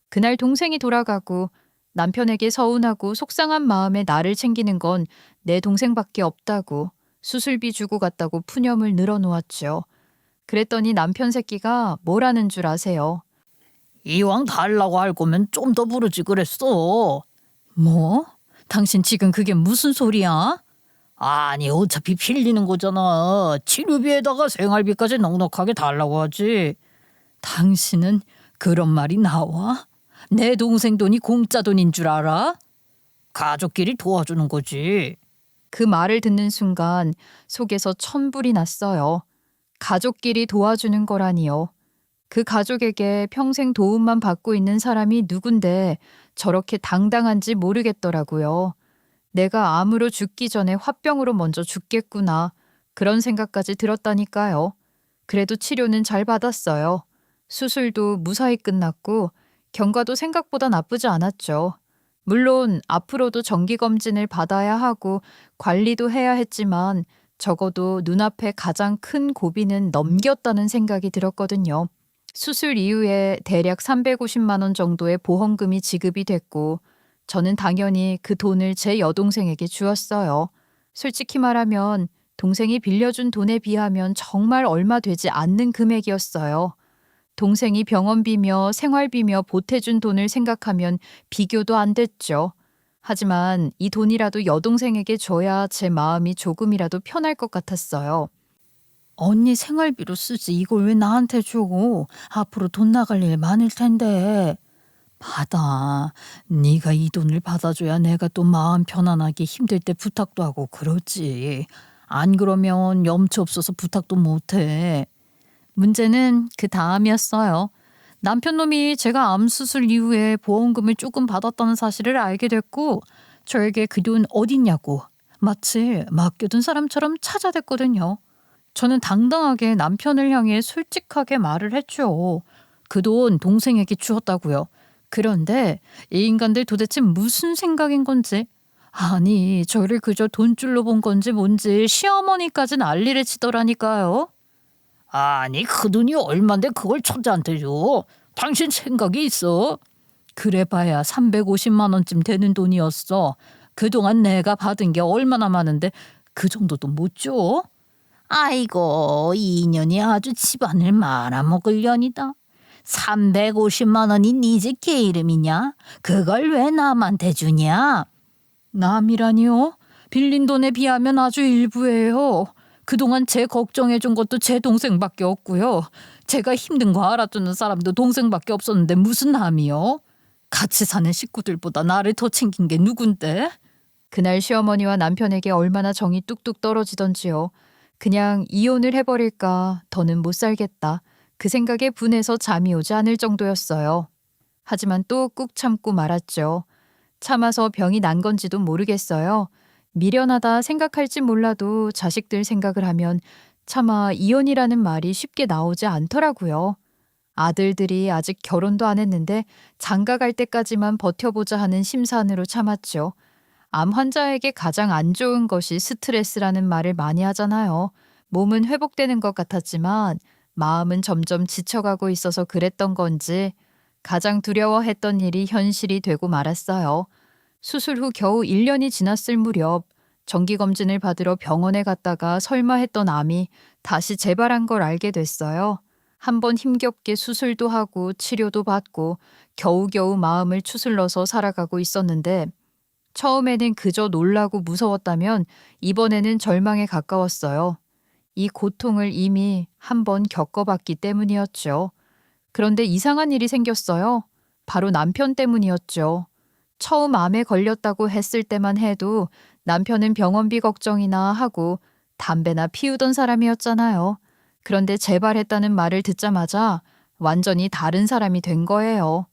그날 동생이 돌아가고 남편에게 서운하고 속상한 마음에 나를 챙기는 건 내 동생밖에 없다고 수술비 주고 갔다고 푸념을 늘어놓았죠. 그랬더니 남편 새끼가 뭐라는 줄 아세요? 이왕 달라고 할 거면 좀 더 부르지 그랬어. 뭐? 당신 지금 그게 무슨 소리야? 아니 어차피 빌리는 거잖아. 치료비에다가 생활비까지 넉넉하게 달라고 하지. 당신은 그런 말이 나와? 내 동생 돈이 공짜 돈인 줄 알아? 가족끼리 도와주는 거지. 그 말을 듣는 순간 속에서 천불이 났어요. 가족끼리 도와주는 거라니요. 그 가족에게 평생 도움만 받고 있는 사람이 누군데 저렇게 당당한지 모르겠더라고요. 내가 암으로 죽기 전에 화병으로 먼저 죽겠구나. 그런 생각까지 들었다니까요. 그래도 치료는 잘 받았어요. 수술도 무사히 끝났고 경과도 생각보다 나쁘지 않았죠. 물론 앞으로도 정기검진을 받아야 하고 관리도 해야 했지만 적어도 눈앞에 가장 큰 고비는 넘겼다는 생각이 들었거든요. 수술 이후에 대략 350만 원 정도의 보험금이 지급이 됐고 저는 당연히 그 돈을 제 여동생에게 주었어요. 솔직히 말하면 동생이 빌려준 돈에 비하면 정말 얼마 되지 않는 금액이었어요. 동생이 병원비며 생활비며 보태준 돈을 생각하면 비교도 안 됐죠. 하지만 이 돈이라도 여동생에게 줘야 제 마음이 조금이라도 편할 것 같았어요. 언니 생활비로 쓰지 이걸 왜 나한테 줘? 앞으로 돈 나갈 일 많을 텐데. 받아. 네가 이 돈을 받아줘야 내가 또 마음 편안하게 힘들 때 부탁도 하고 그러지. 안 그러면 염치 없어서 부탁도 못해. 문제는 그 다음이었어요. 남편 놈이 제가 암 수술 이후에 보험금을 조금 받았다는 사실을 알게 됐고 저에게 그 돈 어딨냐고 마치 맡겨둔 사람처럼 찾아댔거든요. 저는 당당하게 남편을 향해 솔직하게 말을 했죠. 그 돈 동생에게 주었다고요. 그런데 이 인간들 도대체 무슨 생각인 건지, 아니 저를 그저 돈줄로 본 건지 뭔지 시어머니까지 난리를 치더라니까요. 아니 그 돈이 얼만데 그걸 처자한테 줘? 당신 생각이 있어? 그래봐야 350만 원쯤 되는 돈이었어. 그동안 내가 받은 게 얼마나 많은데 그 정도도 못 줘? 아이고 이 인연이 아주 집안을 말아먹을 년이다. 350만 원이 네 집 개 이름이냐? 그걸 왜 남한테 주냐? 남이라니요? 빌린 돈에 비하면 아주 일부예요. 그동안 제 걱정해준 것도 제 동생밖에 없고요. 제가 힘든 거 알아주는 사람도 동생밖에 없었는데 무슨 남이요? 같이 사는 식구들보다 나를 더 챙긴 게 누군데? 그날 시어머니와 남편에게 얼마나 정이 뚝뚝 떨어지던지요. 그냥 이혼을 해버릴까, 더는 못 살겠다. 그 생각에 분해서 잠이 오지 않을 정도였어요. 하지만 또 꾹 참고 말았죠. 참아서 병이 난 건지도 모르겠어요. 미련하다 생각할지 몰라도 자식들 생각을 하면 차마 이혼이라는 말이 쉽게 나오지 않더라고요. 아들들이 아직 결혼도 안 했는데 장가 갈 때까지만 버텨보자 하는 심산으로 참았죠. 암 환자에게 가장 안 좋은 것이 스트레스라는 말을 많이 하잖아요. 몸은 회복되는 것 같았지만 마음은 점점 지쳐가고 있어서 그랬던 건지 가장 두려워했던 일이 현실이 되고 말았어요. 수술 후 겨우 1년이 지났을 무렵 정기검진을 받으러 병원에 갔다가 설마 했던 암이 다시 재발한 걸 알게 됐어요. 한번 힘겹게 수술도 하고 치료도 받고 겨우겨우 마음을 추슬러서 살아가고 있었는데 처음에는 그저 놀라고 무서웠다면 이번에는 절망에 가까웠어요. 이 고통을 이미 한번 겪어봤기 때문이었죠. 그런데 이상한 일이 생겼어요. 바로 남편 때문이었죠. 처음 암에 걸렸다고 했을 때만 해도 남편은 병원비 걱정이나 하고 담배나 피우던 사람이었잖아요. 그런데 재발했다는 말을 듣자마자 완전히 다른 사람이 된 거예요.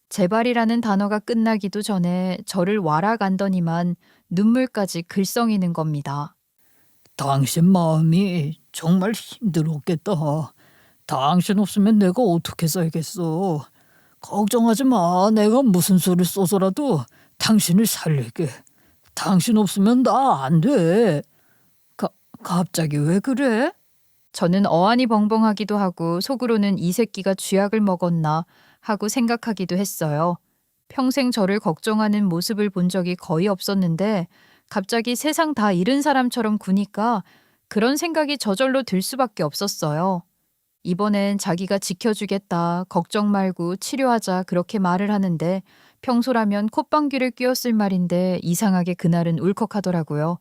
재발이라는 단어가 끝나기도 전에 저를 와라간더니만 눈물까지 글썽이는 겁니다. 당신 마음이 정말 힘들었겠다. 당신 없으면 내가 어떻게 살겠어. 걱정하지 마. 내가 무슨 수를 써서라도 당신을 살릴게. 당신 없으면 나 안 돼. 갑자기 왜 그래? 저는 어안이 벙벙하기도 하고 속으로는 이 새끼가 쥐약을 먹었나 하고 생각하기도 했어요. 평생 저를 걱정하는 모습을 본 적이 거의 없었는데 갑자기 세상 다 잃은 사람처럼 구니까 그런 생각이 저절로 들 수밖에 없었어요. 이번엔 자기가 지켜주겠다, 걱정 말고 치료하자 그렇게 말을 하는데 평소라면 콧방귀를 뀌었을 말인데 이상하게 그날은 울컥하더라고요.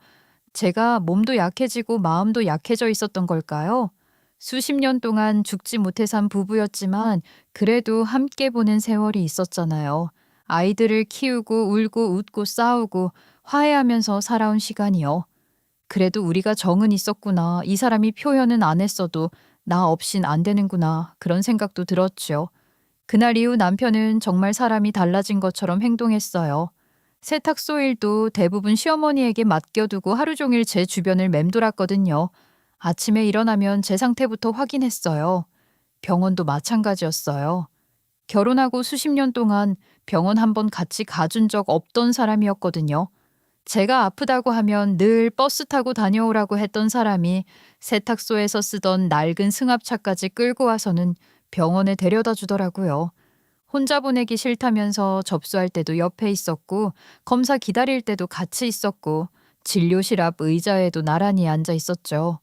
제가 몸도 약해지고 마음도 약해져 있었던 걸까요? 수십 년 동안 죽지 못해 산 부부였지만 그래도 함께 보낸 세월이 있었잖아요. 아이들을 키우고 울고 웃고 싸우고 화해하면서 살아온 시간이요. 그래도 우리가 정은 있었구나. 이 사람이 표현은 안 했어도 나 없인 안 되는구나. 그런 생각도 들었죠. 그날 이후 남편은 정말 사람이 달라진 것처럼 행동했어요. 세탁소 일도 대부분 시어머니에게 맡겨두고 하루 종일 제 주변을 맴돌았거든요. 아침에 일어나면 제 상태부터 확인했어요. 병원도 마찬가지였어요. 결혼하고 수십 년 동안 병원 한번 같이 가준 적 없던 사람이었거든요. 제가 아프다고 하면 늘 버스 타고 다녀오라고 했던 사람이 세탁소에서 쓰던 낡은 승합차까지 끌고 와서는 병원에 데려다 주더라고요. 혼자 보내기 싫다면서 접수할 때도 옆에 있었고 검사 기다릴 때도 같이 있었고 진료실 앞 의자에도 나란히 앉아 있었죠.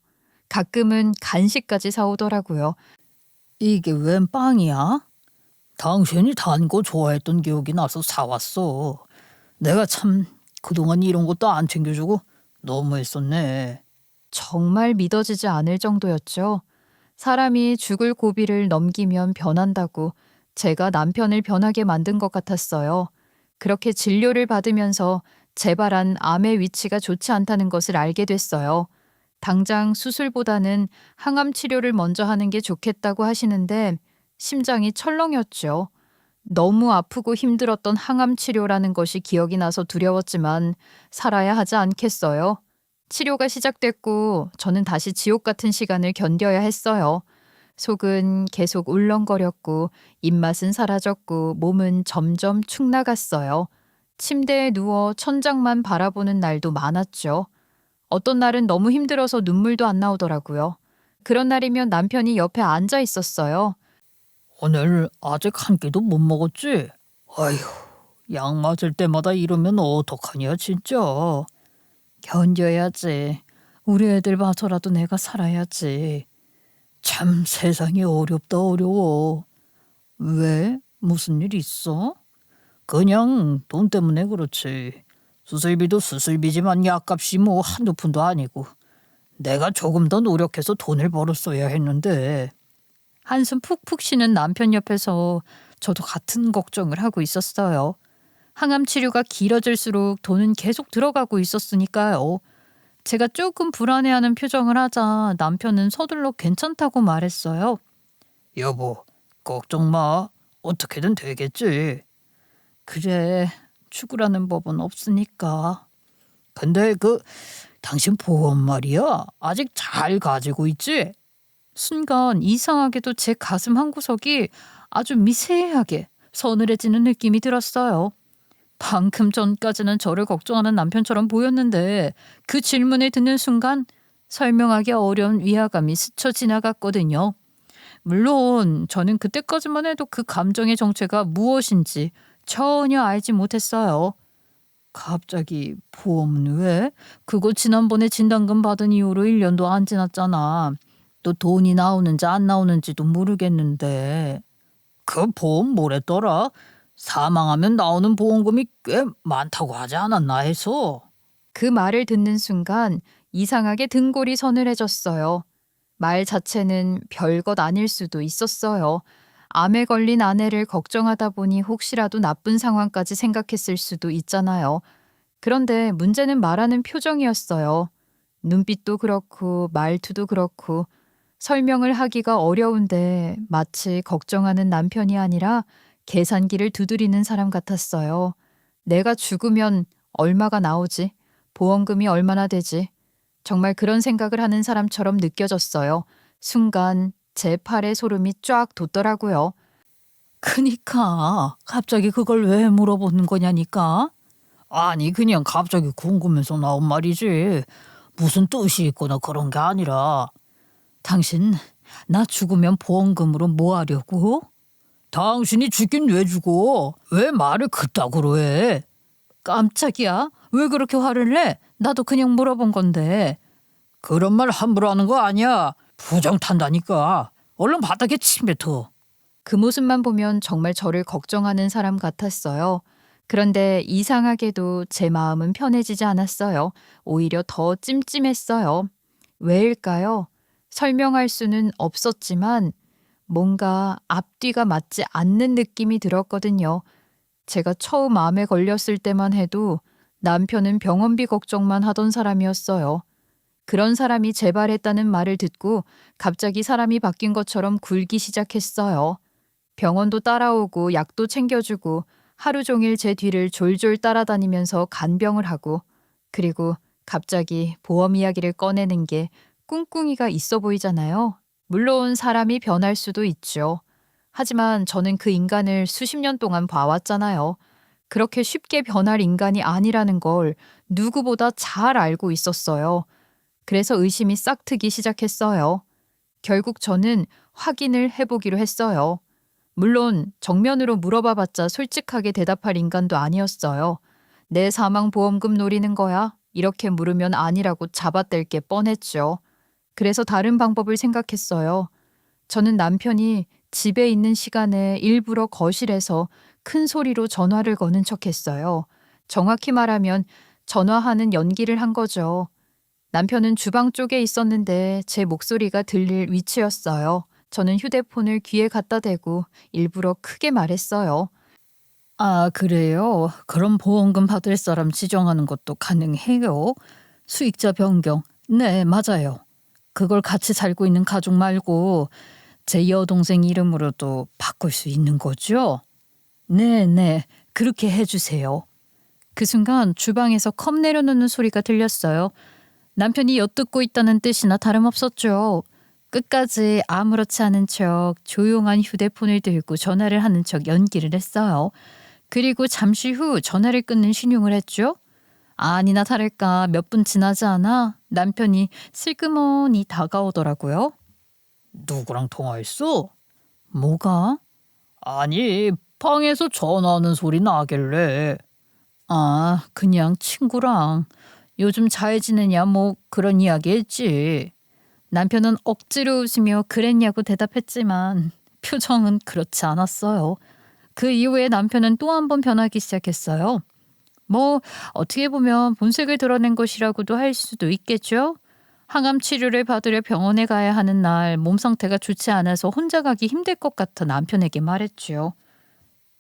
가끔은 간식까지 사오더라고요. 이게 웬 빵이야? 당신이 단 거 좋아했던 기억이 나서 사왔어. 내가 참 그동안 이런 것도 안 챙겨주고 너무했었네. 정말 믿어지지 않을 정도였죠. 사람이 죽을 고비를 넘기면 변한다고 제가 남편을 변하게 만든 것 같았어요. 그렇게 진료를 받으면서 재발한 암의 위치가 좋지 않다는 것을 알게 됐어요. 당장 수술보다는 항암 치료를 먼저 하는 게 좋겠다고 하시는데 심장이 철렁였죠. 너무 아프고 힘들었던 항암 치료라는 것이 기억이 나서 두려웠지만 살아야 하지 않겠어요. 치료가 시작됐고 저는 다시 지옥 같은 시간을 견뎌야 했어요. 속은 계속 울렁거렸고 입맛은 사라졌고 몸은 점점 축 나갔어요. 침대에 누워 천장만 바라보는 날도 많았죠. 어떤 날은 너무 힘들어서 눈물도 안 나오더라고요. 그런 날이면 남편이 옆에 앉아 있었어요. 오늘 아직 한 끼도 못 먹었지? 아휴, 약 맞을 때마다 이러면 어떡하냐 진짜. 견뎌야지. 우리 애들 봐서라도 내가 살아야지. 참 세상이 어렵다 어려워. 왜? 무슨 일 있어? 그냥 돈 때문에 그렇지. 수술비도 수술비지만 약값이 뭐 한두 푼도 아니고. 내가 조금 더 노력해서 돈을 벌었어야 했는데. 한숨 푹푹 쉬는 남편 옆에서 저도 같은 걱정을 하고 있었어요. 항암 치료가 길어질수록 돈은 계속 들어가고 있었으니까요. 제가 조금 불안해하는 표정을 하자 남편은 서둘러 괜찮다고 말했어요. 여보, 걱정 마. 어떻게든 되겠지. 그래, 죽으라는 법은 없으니까. 근데 당신 보험 말이야. 아직 잘 가지고 있지? 순간 이상하게도 제 가슴 한구석이 아주 미세하게 서늘해지는 느낌이 들었어요. 방금 전까지는 저를 걱정하는 남편처럼 보였는데 그 질문을 듣는 순간 설명하기 어려운 위화감이 스쳐 지나갔거든요. 물론 저는 그때까지만 해도 그 감정의 정체가 무엇인지 전혀 알지 못했어요. 갑자기 보험은 왜? 그거 지난번에 진단금 받은 이후로 1년도 안 지났잖아. 또 돈이 나오는지 안 나오는지도 모르겠는데. 그 보험 뭐랬더라? 사망하면 나오는 보험금이 꽤 많다고 하지 않았나 해서. 그 말을 듣는 순간 이상하게 등골이 서늘해졌어요. 말 자체는 별것 아닐 수도 있었어요. 암에 걸린 아내를 걱정하다 보니 혹시라도 나쁜 상황까지 생각했을 수도 있잖아요. 그런데 문제는 말하는 표정이었어요. 눈빛도 그렇고 말투도 그렇고 설명을 하기가 어려운데 마치 걱정하는 남편이 아니라 계산기를 두드리는 사람 같았어요. 내가 죽으면 얼마가 나오지? 보험금이 얼마나 되지? 정말 그런 생각을 하는 사람처럼 느껴졌어요. 순간 제 팔에 소름이 쫙 돋더라고요. 그니까 갑자기 그걸 왜 물어보는 거냐니까? 아니 그냥 갑자기 궁금해서 나온 말이지. 무슨 뜻이 있거나 그런 게 아니라. 당신 나 죽으면 보험금으로 뭐 하려고? 당신이 죽긴 왜 죽어? 왜 말을 그따구로 해? 깜짝이야. 왜 그렇게 화를 내? 나도 그냥 물어본 건데. 그런 말 함부로 하는 거 아니야. 부정 탄다니까. 얼른 바닥에 침 뱉어. 그 모습만 보면 정말 저를 걱정하는 사람 같았어요. 그런데 이상하게도 제 마음은 편해지지 않았어요. 오히려 더 찜찜했어요. 왜일까요? 설명할 수는 없었지만 뭔가 앞뒤가 맞지 않는 느낌이 들었거든요. 제가 처음 암에 걸렸을 때만 해도 남편은 병원비 걱정만 하던 사람이었어요. 그런 사람이 재발했다는 말을 듣고 갑자기 사람이 바뀐 것처럼 굴기 시작했어요. 병원도 따라오고 약도 챙겨주고 하루 종일 제 뒤를 졸졸 따라다니면서 간병을 하고 그리고 갑자기 보험 이야기를 꺼내는 게 꿍꿍이가 있어 보이잖아요. 물론 사람이 변할 수도 있죠. 하지만 저는 그 인간을 수십 년 동안 봐왔잖아요. 그렇게 쉽게 변할 인간이 아니라는 걸 누구보다 잘 알고 있었어요. 그래서 의심이 싹트기 시작했어요. 결국 저는 확인을 해보기로 했어요. 물론 정면으로 물어봐봤자 솔직하게 대답할 인간도 아니었어요. 내 사망 보험금 노리는 거야? 이렇게 물으면 아니라고 잡아댈 게 뻔했죠. 그래서 다른 방법을 생각했어요. 저는 남편이 집에 있는 시간에 일부러 거실에서 큰 소리로 전화를 거는 척했어요. 정확히 말하면 전화하는 연기를 한 거죠. 남편은 주방 쪽에 있었는데 제 목소리가 들릴 위치였어요. 저는 휴대폰을 귀에 갖다 대고 일부러 크게 말했어요. 아, 그래요? 그럼 보험금 받을 사람 지정하는 것도 가능해요? 수익자 변경. 네, 맞아요. 그걸 같이 살고 있는 가족 말고 제 여동생 이름으로도 바꿀 수 있는 거죠? 네, 그렇게 해주세요. 그 순간 주방에서 컵 내려놓는 소리가 들렸어요. 남편이 엿듣고 있다는 뜻이나 다름없었죠. 끝까지 아무렇지 않은 척 조용한 휴대폰을 들고 전화를 하는 척 연기를 했어요. 그리고 잠시 후 전화를 끊는 신용을 했죠. 아니나 다를까 몇 분 지나지 않아 남편이 슬그머니 다가오더라고요. 누구랑 통화했어? 뭐가? 아니, 방에서 전화하는 소리 나길래. 아, 그냥 친구랑. 요즘 잘 지내냐 뭐 그런 이야기 했지. 남편은 억지로 웃으며 그랬냐고 대답했지만 표정은 그렇지 않았어요. 그 이후에 남편은 또 한 번 변하기 시작했어요. 뭐 어떻게 보면 본색을 드러낸 것이라고도 할 수도 있겠죠. 항암 치료를 받으려 병원에 가야 하는 날 몸 상태가 좋지 않아서 혼자 가기 힘들 것 같아 남편에게 말했죠.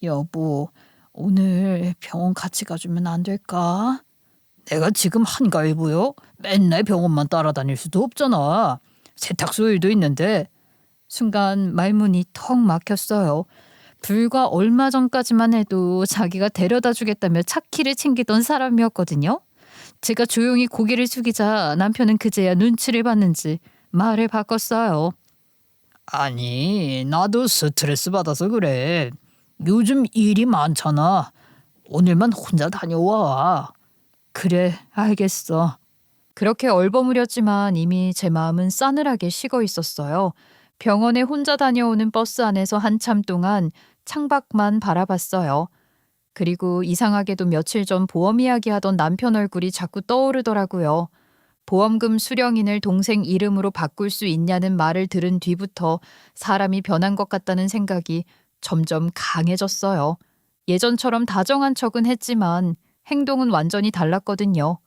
여보, 오늘 병원 같이 가주면 안 될까? 내가 지금 한가해 보여? 맨날 병원만 따라다닐 수도 없잖아. 세탁소 일도 있는데. 순간 말문이 턱 막혔어요. 불과 얼마 전까지만 해도 자기가 데려다 주겠다며 차키를 챙기던 사람이었거든요. 제가 조용히 고개를 숙이자 남편은 그제야 눈치를 봤는지 말을 바꿨어요. 아니, 나도 스트레스 받아서 그래. 요즘 일이 많잖아. 오늘만 혼자 다녀와. 그래, 알겠어. 그렇게 얼버무렸지만 이미 제 마음은 싸늘하게 식어 있었어요. 병원에 혼자 다녀오는 버스 안에서 한참 동안 창밖만 바라봤어요. 그리고 이상하게도 며칠 전 보험 이야기하던 남편 얼굴이 자꾸 떠오르더라고요. 보험금 수령인을 동생 이름으로 바꿀 수 있냐는 말을 들은 뒤부터 사람이 변한 것 같다는 생각이 점점 강해졌어요. 예전처럼 다정한 척은 했지만 행동은 완전히 달랐거든요.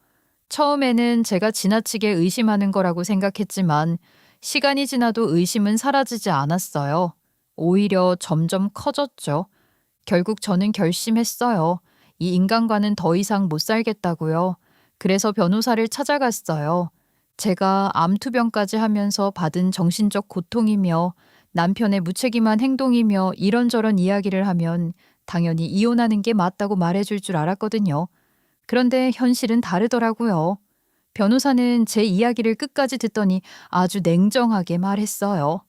처음에는 제가 지나치게 의심하는 거라고 생각했지만 시간이 지나도 의심은 사라지지 않았어요. 오히려 점점 커졌죠. 결국 저는 결심했어요. 이 인간과는 더 이상 못 살겠다고요. 그래서 변호사를 찾아갔어요. 제가 암투병까지 하면서 받은 정신적 고통이며 남편의 무책임한 행동이며 이런저런 이야기를 하면 당연히 이혼하는 게 맞다고 말해줄 줄 알았거든요. 그런데 현실은 다르더라고요. 변호사는 제 이야기를 끝까지 듣더니 아주 냉정하게 말했어요.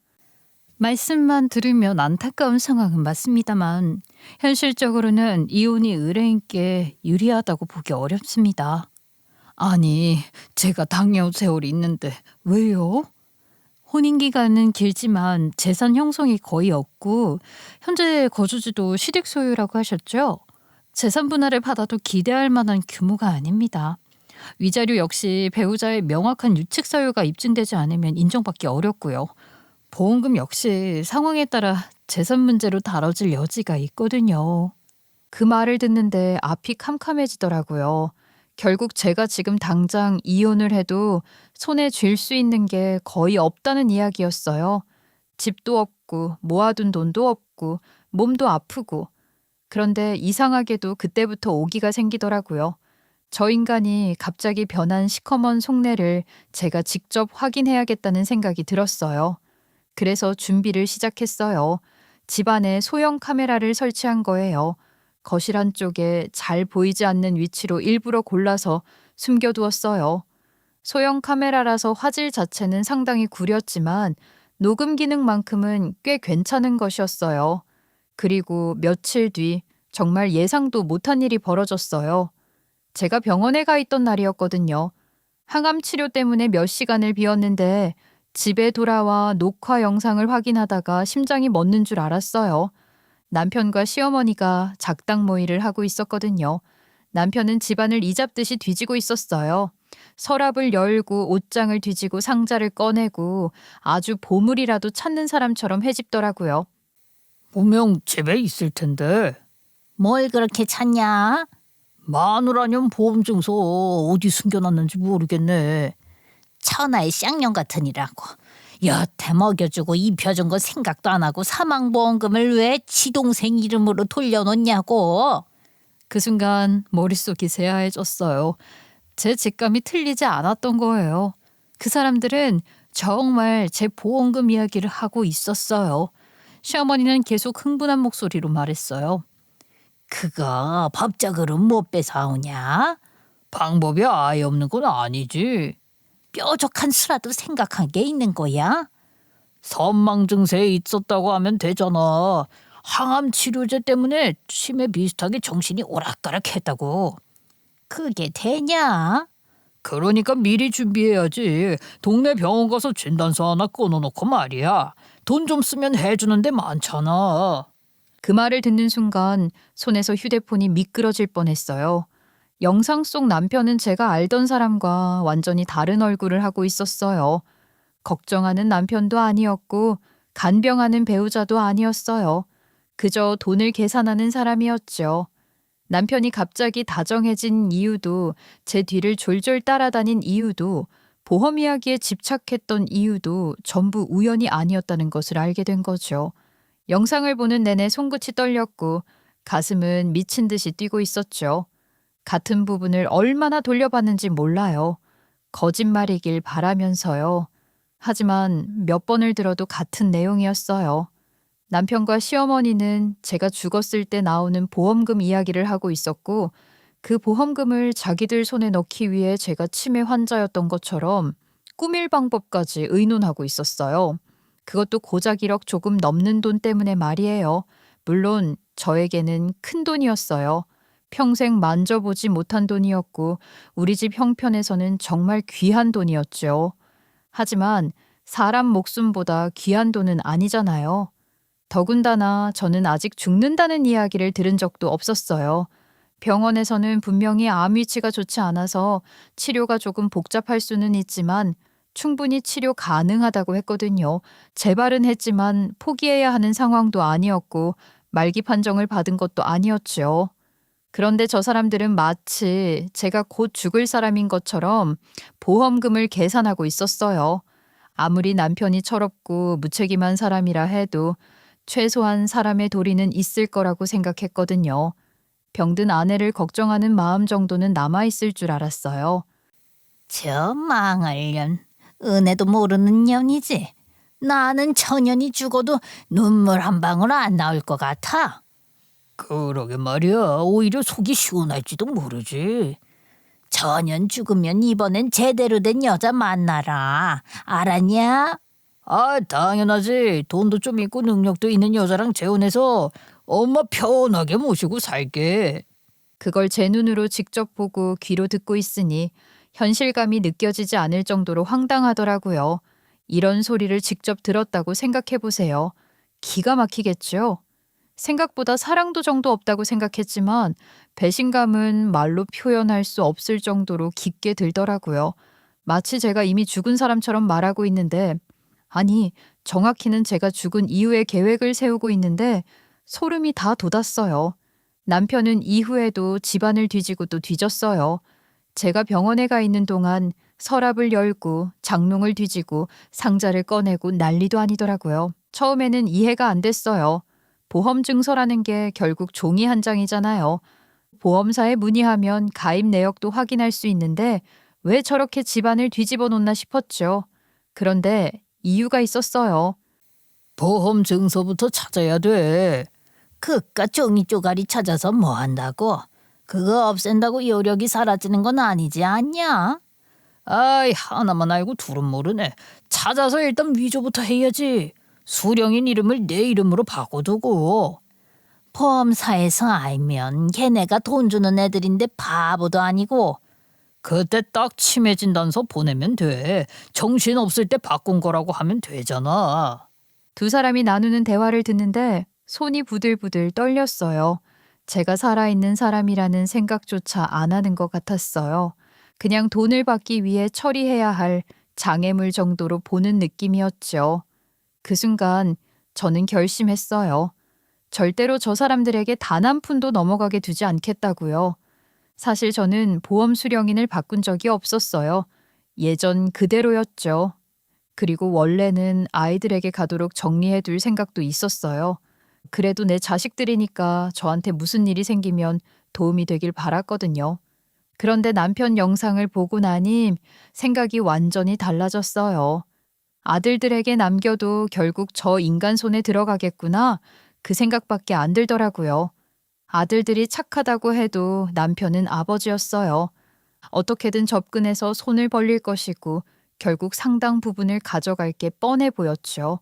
말씀만 들으면 안타까운 상황은 맞습니다만 현실적으로는 이혼이 의뢰인께 유리하다고 보기 어렵습니다. 아니, 제가 당해온 세월이 있는데 왜요? 혼인기간은 길지만 재산 형성이 거의 없고 현재 거주지도 시댁 소유라고 하셨죠? 재산 분할을 받아도 기대할 만한 규모가 아닙니다. 위자료 역시 배우자의 명확한 유책 사유가 입증되지 않으면 인정받기 어렵고요. 보험금 역시 상황에 따라 재산 문제로 다뤄질 여지가 있거든요. 그 말을 듣는데 앞이 캄캄해지더라고요. 결국 제가 지금 당장 이혼을 해도 손에 쥘 수 있는 게 거의 없다는 이야기였어요. 집도 없고 모아둔 돈도 없고 몸도 아프고. 그런데 이상하게도 그때부터 오기가 생기더라고요. 저 인간이 갑자기 변한 시커먼 속내를 제가 직접 확인해야겠다는 생각이 들었어요. 그래서 준비를 시작했어요. 집안에 소형 카메라를 설치한 거예요. 거실 한쪽에 잘 보이지 않는 위치로 일부러 골라서 숨겨두었어요. 소형 카메라라서 화질 자체는 상당히 구렸지만 녹음 기능만큼은 꽤 괜찮은 것이었어요. 그리고 며칠 뒤 정말 예상도 못한 일이 벌어졌어요. 제가 병원에 가 있던 날이었거든요. 항암 치료 때문에 몇 시간을 비웠는데 집에 돌아와 녹화 영상을 확인하다가 심장이 멎는 줄 알았어요. 남편과 시어머니가 작당 모의를 하고 있었거든요. 남편은 집안을 이잡듯이 뒤지고 있었어요. 서랍을 열고 옷장을 뒤지고 상자를 꺼내고 아주 보물이라도 찾는 사람처럼 헤집더라고요. 분명 집에 있을 텐데. 뭘 그렇게 찾냐? 마누라년 보험증서 어디 숨겨놨는지 모르겠네. 천하의 쌍년 같으니라고. 여태 먹여주고 입혀준 거 생각도 안 하고 사망보험금을 왜 지동생 이름으로 돌려놓냐고. 그 순간 머릿속이 새하얘졌어요. 제 직감이 틀리지 않았던 거예요. 그 사람들은 정말 제 보험금 이야기를 하고 있었어요. 시어머니는 계속 흥분한 목소리로 말했어요. 그거 법적으로 못 뺏어오냐? 방법이 아예 없는 건 아니지. 뾰족한 수라도 생각한 게 있는 거야? 선망 증세에 있었다고 하면 되잖아. 항암 치료제 때문에 치매 비슷하게 정신이 오락가락했다고. 그게 되냐? 그러니까 미리 준비해야지. 동네 병원 가서 진단서 하나 끊어놓고 말이야. 돈 좀 쓰면 해주는 데 많잖아. 그 말을 듣는 순간 손에서 휴대폰이 미끄러질 뻔했어요. 영상 속 남편은 제가 알던 사람과 완전히 다른 얼굴을 하고 있었어요. 걱정하는 남편도 아니었고 간병하는 배우자도 아니었어요. 그저 돈을 계산하는 사람이었죠. 남편이 갑자기 다정해진 이유도 제 뒤를 졸졸 따라다닌 이유도 보험 이야기에 집착했던 이유도 전부 우연이 아니었다는 것을 알게 된 거죠. 영상을 보는 내내 손끝이 떨렸고 가슴은 미친 듯이 뛰고 있었죠. 같은 부분을 얼마나 돌려봤는지 몰라요. 거짓말이길 바라면서요. 하지만 몇 번을 들어도 같은 내용이었어요. 남편과 시어머니는 제가 죽었을 때 나오는 보험금 이야기를 하고 있었고 그 보험금을 자기들 손에 넣기 위해 제가 치매 환자였던 것처럼 꾸밀 방법까지 의논하고 있었어요. 그것도 고작 1억 조금 넘는 돈 때문에 말이에요. 물론 저에게는 큰 돈이었어요. 평생 만져보지 못한 돈이었고 우리 집 형편에서는 정말 귀한 돈이었죠. 하지만 사람 목숨보다 귀한 돈은 아니잖아요. 더군다나 저는 아직 죽는다는 이야기를 들은 적도 없었어요. 병원에서는 분명히 암 위치가 좋지 않아서 치료가 조금 복잡할 수는 있지만 충분히 치료 가능하다고 했거든요. 재발은 했지만 포기해야 하는 상황도 아니었고 말기 판정을 받은 것도 아니었죠. 그런데 저 사람들은 마치 제가 곧 죽을 사람인 것처럼 보험금을 계산하고 있었어요. 아무리 남편이 철없고 무책임한 사람이라 해도 최소한 사람의 도리는 있을 거라고 생각했거든요. 병든 아내를 걱정하는 마음 정도는 남아있을 줄 알았어요. 저 망할년. 은혜도 모르는 년이지. 나는 천년이 죽어도 눈물 한 방울 안 나올 것 같아. 그러게 말이야. 오히려 속이 시원할지도 모르지. 천년 죽으면 이번엔 제대로 된 여자 만나라. 알았냐? 아, 당연하지. 돈도 좀 있고 능력도 있는 여자랑 재혼해서 엄마 편하게 모시고 살게. 그걸 제 눈으로 직접 보고 귀로 듣고 있으니 현실감이 느껴지지 않을 정도로 황당하더라고요. 이런 소리를 직접 들었다고 생각해 보세요. 기가 막히겠죠? 생각보다 사랑도 정도 없다고 생각했지만 배신감은 말로 표현할 수 없을 정도로 깊게 들더라고요. 마치 제가 이미 죽은 사람처럼 말하고 있는데, 아니, 정확히는 제가 죽은 이후의 계획을 세우고 있는데 소름이 다 돋았어요. 남편은 이후에도 집안을 뒤지고 또 뒤졌어요. 제가 병원에 가 있는 동안 서랍을 열고 장롱을 뒤지고 상자를 꺼내고 난리도 아니더라고요. 처음에는 이해가 안 됐어요. 보험 증서라는 게 결국 종이 한 장이잖아요. 보험사에 문의하면 가입 내역도 확인할 수 있는데 왜 저렇게 집안을 뒤집어 놓나 싶었죠. 그런데 이유가 있었어요. 보험 증서부터 찾아야 돼. 그깟 종이 쪼가리 찾아서 뭐 한다고? 그거 없앤다고 여력이 사라지는 건 아니지 않냐? 아이, 하나만 알고 둘은 모르네. 찾아서 일단 위조부터 해야지. 수령인 이름을 내 이름으로 바꿔두고. 보험사에서 알면 걔네가 돈 주는 애들인데 바보도 아니고. 그때 딱 치매진 단서 보내면 돼. 정신 없을 때 바꾼 거라고 하면 되잖아. 두 사람이 나누는 대화를 듣는데 손이 부들부들 떨렸어요. 제가 살아있는 사람이라는 생각조차 안 하는 것 같았어요. 그냥 돈을 받기 위해 처리해야 할 장애물 정도로 보는 느낌이었죠. 그 순간 저는 결심했어요. 절대로 저 사람들에게 단 한 푼도 넘어가게 두지 않겠다고요. 사실 저는 보험 수령인을 바꾼 적이 없었어요. 예전 그대로였죠. 그리고 원래는 아이들에게 가도록 정리해둘 생각도 있었어요. 그래도 내 자식들이니까 저한테 무슨 일이 생기면 도움이 되길 바랐거든요. 그런데 남편 영상을 보고 나니 생각이 완전히 달라졌어요. 아들들에게 남겨도 결국 저 인간 손에 들어가겠구나. 그 생각밖에 안 들더라고요. 아들들이 착하다고 해도 남편은 아버지였어요. 어떻게든 접근해서 손을 벌릴 것이고 결국 상당 부분을 가져갈 게 뻔해 보였죠.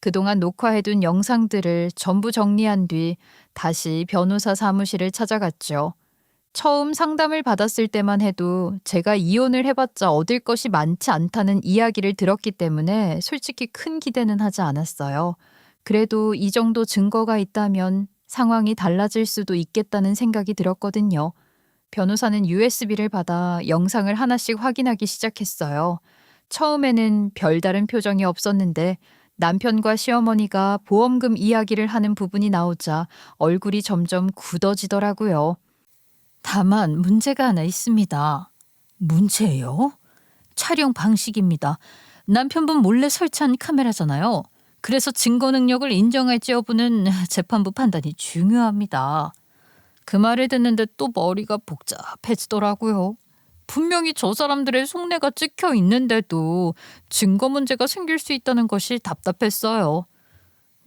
그동안 녹화해둔 영상들을 전부 정리한 뒤 다시 변호사 사무실을 찾아갔죠. 처음 상담을 받았을 때만 해도 제가 이혼을 해봤자 얻을 것이 많지 않다는 이야기를 들었기 때문에 솔직히 큰 기대는 하지 않았어요. 그래도 이 정도 증거가 있다면 상황이 달라질 수도 있겠다는 생각이 들었거든요. 변호사는 USB를 받아 영상을 하나씩 확인하기 시작했어요. 처음에는 별다른 표정이 없었는데 남편과 시어머니가 보험금 이야기를 하는 부분이 나오자 얼굴이 점점 굳어지더라고요. 다만 문제가 하나 있습니다. 문제요? 촬영 방식입니다. 남편분 몰래 설치한 카메라잖아요. 그래서 증거 능력을 인정할지 여부는 재판부 판단이 중요합니다. 그 말을 듣는데 또 머리가 복잡해지더라고요. 분명히 저 사람들의 속내가 찍혀 있는데도 증거 문제가 생길 수 있다는 것이 답답했어요.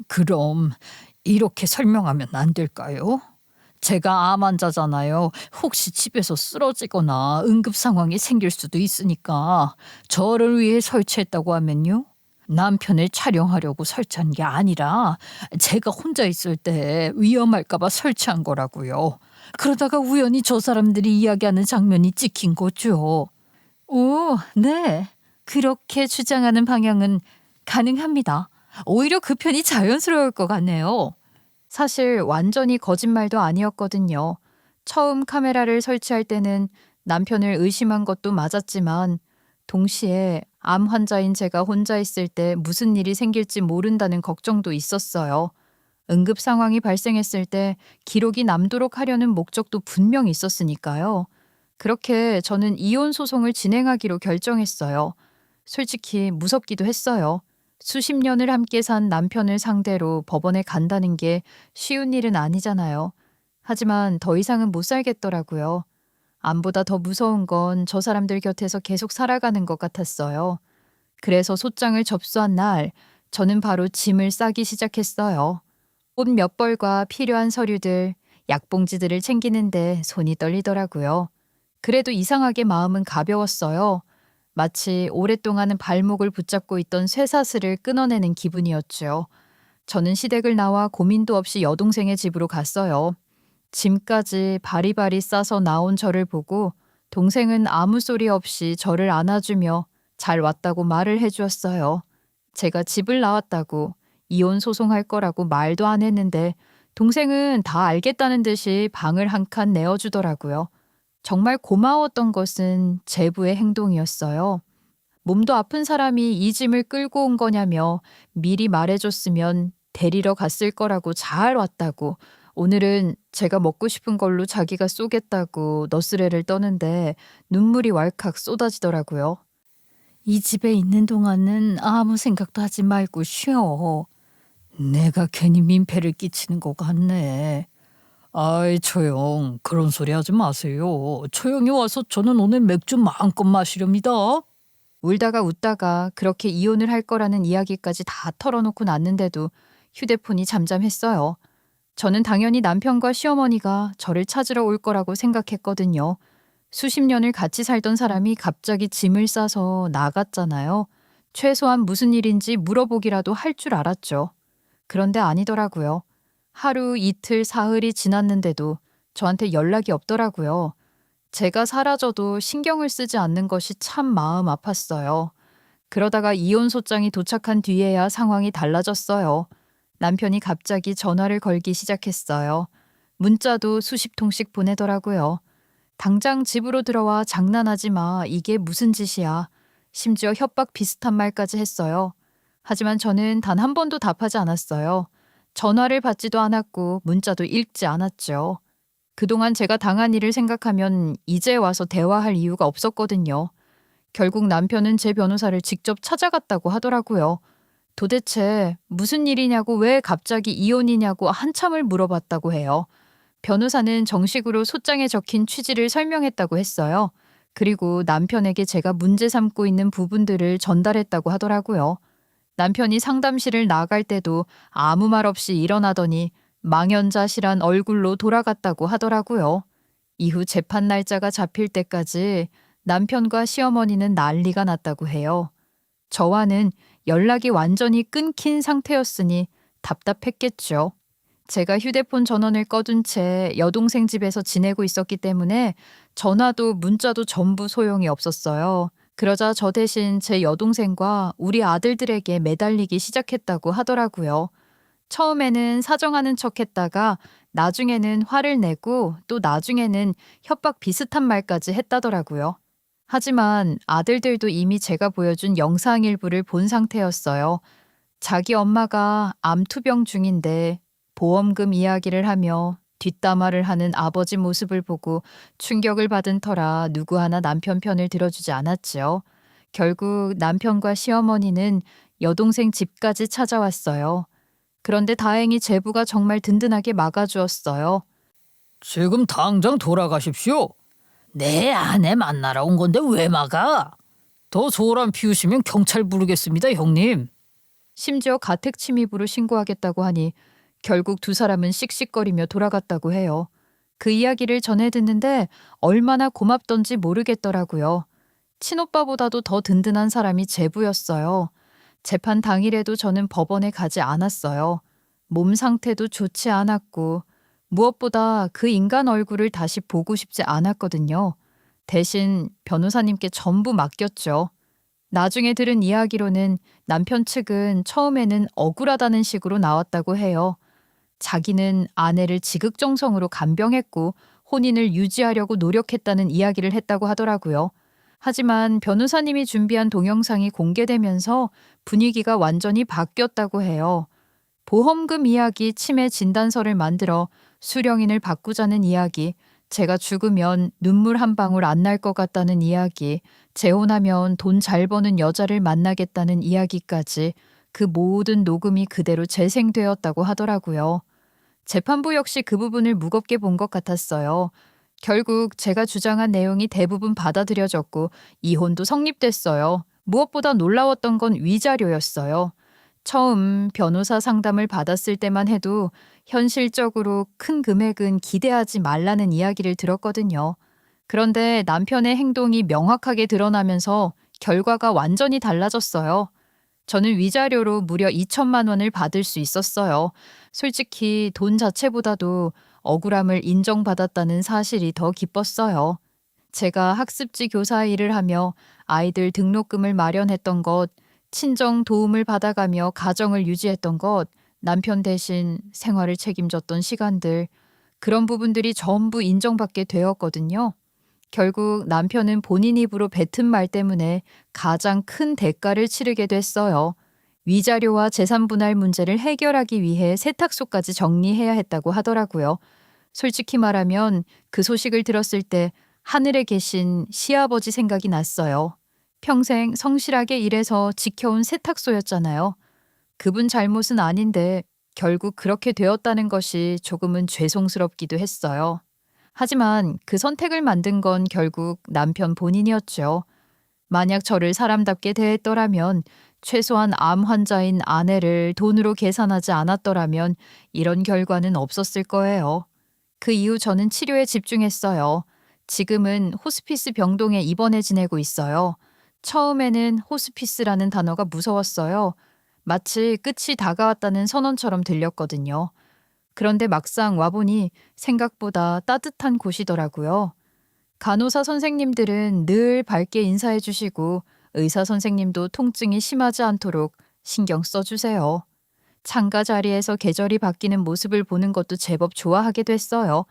그럼 이렇게 설명하면 안 될까요? 제가 암 환자잖아요. 혹시 집에서 쓰러지거나 응급 상황이 생길 수도 있으니까 저를 위해 설치했다고 하면요? 남편을 촬영하려고 설치한 게 아니라 제가 혼자 있을 때 위험할까 봐 설치한 거라고요. 그러다가 우연히 저 사람들이 이야기하는 장면이 찍힌 거죠. 오, 네. 그렇게 주장하는 방향은 가능합니다. 오히려 그 편이 자연스러울 것 같네요. 사실 완전히 거짓말도 아니었거든요. 처음 카메라를 설치할 때는 남편을 의심한 것도 맞았지만 동시에 암 환자인 제가 혼자 있을 때 무슨 일이 생길지 모른다는 걱정도 있었어요. 응급 상황이 발생했을 때 기록이 남도록 하려는 목적도 분명히 있었으니까요. 그렇게 저는 이혼 소송을 진행하기로 결정했어요. 솔직히 무섭기도 했어요. 수십 년을 함께 산 남편을 상대로 법원에 간다는 게 쉬운 일은 아니잖아요. 하지만 더 이상은 못 살겠더라고요. 암보다 더 무서운 건 저 사람들 곁에서 계속 살아가는 것 같았어요. 그래서 소장을 접수한 날, 저는 바로 짐을 싸기 시작했어요. 옷 몇 벌과 필요한 서류들, 약봉지들을 챙기는데 손이 떨리더라고요. 그래도 이상하게 마음은 가벼웠어요. 마치 오랫동안은 발목을 붙잡고 있던 쇠사슬을 끊어내는 기분이었죠. 저는 시댁을 나와 고민도 없이 여동생의 집으로 갔어요. 짐까지 바리바리 싸서 나온 저를 보고 동생은 아무 소리 없이 저를 안아주며 잘 왔다고 말을 해주었어요. 제가 집을 나왔다고 이혼 소송할 거라고 말도 안 했는데 동생은 다 알겠다는 듯이 방을 한 칸 내어주더라고요. 정말 고마웠던 것은 제부의 행동이었어요. 몸도 아픈 사람이 이 짐을 끌고 온 거냐며 미리 말해줬으면 데리러 갔을 거라고 잘 왔다고, 오늘은 제가 먹고 싶은 걸로 자기가 쏘겠다고 너스레를 떠는데 눈물이 왈칵 쏟아지더라고요. 이 집에 있는 동안은 아무 생각도 하지 말고 쉬어. 내가 괜히 민폐를 끼치는 것 같네. 아이, 조용. 그런 소리 하지 마세요. 조용히 와서 저는 오늘 맥주 마음껏 마시렵니다. 울다가 웃다가 그렇게 이혼을 할 거라는 이야기까지 다 털어놓고 났는데도 휴대폰이 잠잠했어요. 저는 당연히 남편과 시어머니가 저를 찾으러 올 거라고 생각했거든요. 수십 년을 같이 살던 사람이 갑자기 짐을 싸서 나갔잖아요. 최소한 무슨 일인지 물어보기라도 할 줄 알았죠. 그런데 아니더라고요. 하루, 이틀, 사흘이 지났는데도 저한테 연락이 없더라고요. 제가 사라져도 신경을 쓰지 않는 것이 참 마음 아팠어요. 그러다가 이혼 소장이 도착한 뒤에야 상황이 달라졌어요. 남편이 갑자기 전화를 걸기 시작했어요. 문자도 수십 통씩 보내더라고요. 당장 집으로 들어와 장난하지 마. 이게 무슨 짓이야. 심지어 협박 비슷한 말까지 했어요. 하지만 저는 단 한 번도 답하지 않았어요. 전화를 받지도 않았고 문자도 읽지 않았죠. 그동안 제가 당한 일을 생각하면 이제 와서 대화할 이유가 없었거든요. 결국 남편은 제 변호사를 직접 찾아갔다고 하더라고요. 도대체 무슨 일이냐고, 왜 갑자기 이혼이냐고 한참을 물어봤다고 해요. 변호사는 정식으로 소장에 적힌 취지를 설명했다고 했어요. 그리고 남편에게 제가 문제 삼고 있는 부분들을 전달했다고 하더라고요. 남편이 상담실을 나갈 때도 아무 말 없이 일어나더니 망연자실한 얼굴로 돌아갔다고 하더라고요. 이후 재판 날짜가 잡힐 때까지 남편과 시어머니는 난리가 났다고 해요. 저와는 연락이 완전히 끊긴 상태였으니 답답했겠죠. 제가 휴대폰 전원을 꺼둔 채 여동생 집에서 지내고 있었기 때문에 전화도 문자도 전부 소용이 없었어요. 그러자 저 대신 제 여동생과 우리 아들들에게 매달리기 시작했다고 하더라고요. 처음에는 사정하는 척 했다가 나중에는 화를 내고 또 나중에는 협박 비슷한 말까지 했다더라고요. 하지만 아들들도 이미 제가 보여준 영상 일부를 본 상태였어요. 자기 엄마가 암투병 중인데 보험금 이야기를 하며 뒷담화를 하는 아버지 모습을 보고 충격을 받은 터라 누구 하나 남편 편을 들어주지 않았지요. 결국 남편과 시어머니는 여동생 집까지 찾아왔어요. 그런데 다행히 제부가 정말 든든하게 막아주었어요. 지금 당장 돌아가십시오. 내 아내 만나러 온 건데 왜 막아? 더 소란 피우시면 경찰 부르겠습니다, 형님. 심지어 가택 침입으로 신고하겠다고 하니 결국 두 사람은 씩씩거리며 돌아갔다고 해요. 그 이야기를 전해 듣는데 얼마나 고맙던지 모르겠더라고요. 친오빠보다도 더 든든한 사람이 제부였어요. 재판 당일에도 저는 법원에 가지 않았어요. 몸 상태도 좋지 않았고 무엇보다 그 인간 얼굴을 다시 보고 싶지 않았거든요. 대신 변호사님께 전부 맡겼죠. 나중에 들은 이야기로는 남편 측은 처음에는 억울하다는 식으로 나왔다고 해요. 자기는 아내를 지극정성으로 간병했고 혼인을 유지하려고 노력했다는 이야기를 했다고 하더라고요. 하지만 변호사님이 준비한 동영상이 공개되면서 분위기가 완전히 바뀌었다고 해요. 보험금 이야기, 치매 진단서를 만들어 수령인을 바꾸자는 이야기, 제가 죽으면 눈물 한 방울 안 날 것 같다는 이야기, 재혼하면 돈 잘 버는 여자를 만나겠다는 이야기까지 그 모든 녹음이 그대로 재생되었다고 하더라고요. 재판부 역시 그 부분을 무겁게 본 것 같았어요. 결국 제가 주장한 내용이 대부분 받아들여졌고 이혼도 성립됐어요. 무엇보다 놀라웠던 건 위자료였어요. 처음 변호사 상담을 받았을 때만 해도 현실적으로 큰 금액은 기대하지 말라는 이야기를 들었거든요. 그런데 남편의 행동이 명확하게 드러나면서 결과가 완전히 달라졌어요. 저는 위자료로 무려 2천만 원을 받을 수 있었어요. 솔직히 돈 자체보다도 억울함을 인정받았다는 사실이 더 기뻤어요. 제가 학습지 교사 일을 하며 아이들 등록금을 마련했던 것, 친정 도움을 받아가며 가정을 유지했던 것, 남편 대신 생활을 책임졌던 시간들, 그런 부분들이 전부 인정받게 되었거든요. 결국 남편은 본인 입으로 뱉은 말 때문에 가장 큰 대가를 치르게 됐어요. 위자료와 재산 분할 문제를 해결하기 위해 세탁소까지 정리해야 했다고 하더라고요. 솔직히 말하면 그 소식을 들었을 때 하늘에 계신 시아버지 생각이 났어요. 평생 성실하게 일해서 지켜온 세탁소였잖아요. 그분 잘못은 아닌데 결국 그렇게 되었다는 것이 조금은 죄송스럽기도 했어요. 하지만 그 선택을 만든 건 결국 남편 본인이었죠. 만약 저를 사람답게 대했더라면, 최소한 암 환자인 아내를 돈으로 계산하지 않았더라면 이런 결과는 없었을 거예요. 그 이후 저는 치료에 집중했어요. 지금은 호스피스 병동에 입원해 지내고 있어요. 처음에는 호스피스라는 단어가 무서웠어요. 마치 끝이 다가왔다는 선언처럼 들렸거든요. 그런데 막상 와보니 생각보다 따뜻한 곳이더라고요. 간호사 선생님들은 늘 밝게 인사해 주시고 의사 선생님도 통증이 심하지 않도록 신경 써주세요. 창가 자리에서 계절이 바뀌는 모습을 보는 것도 제법 좋아하게 됐어요.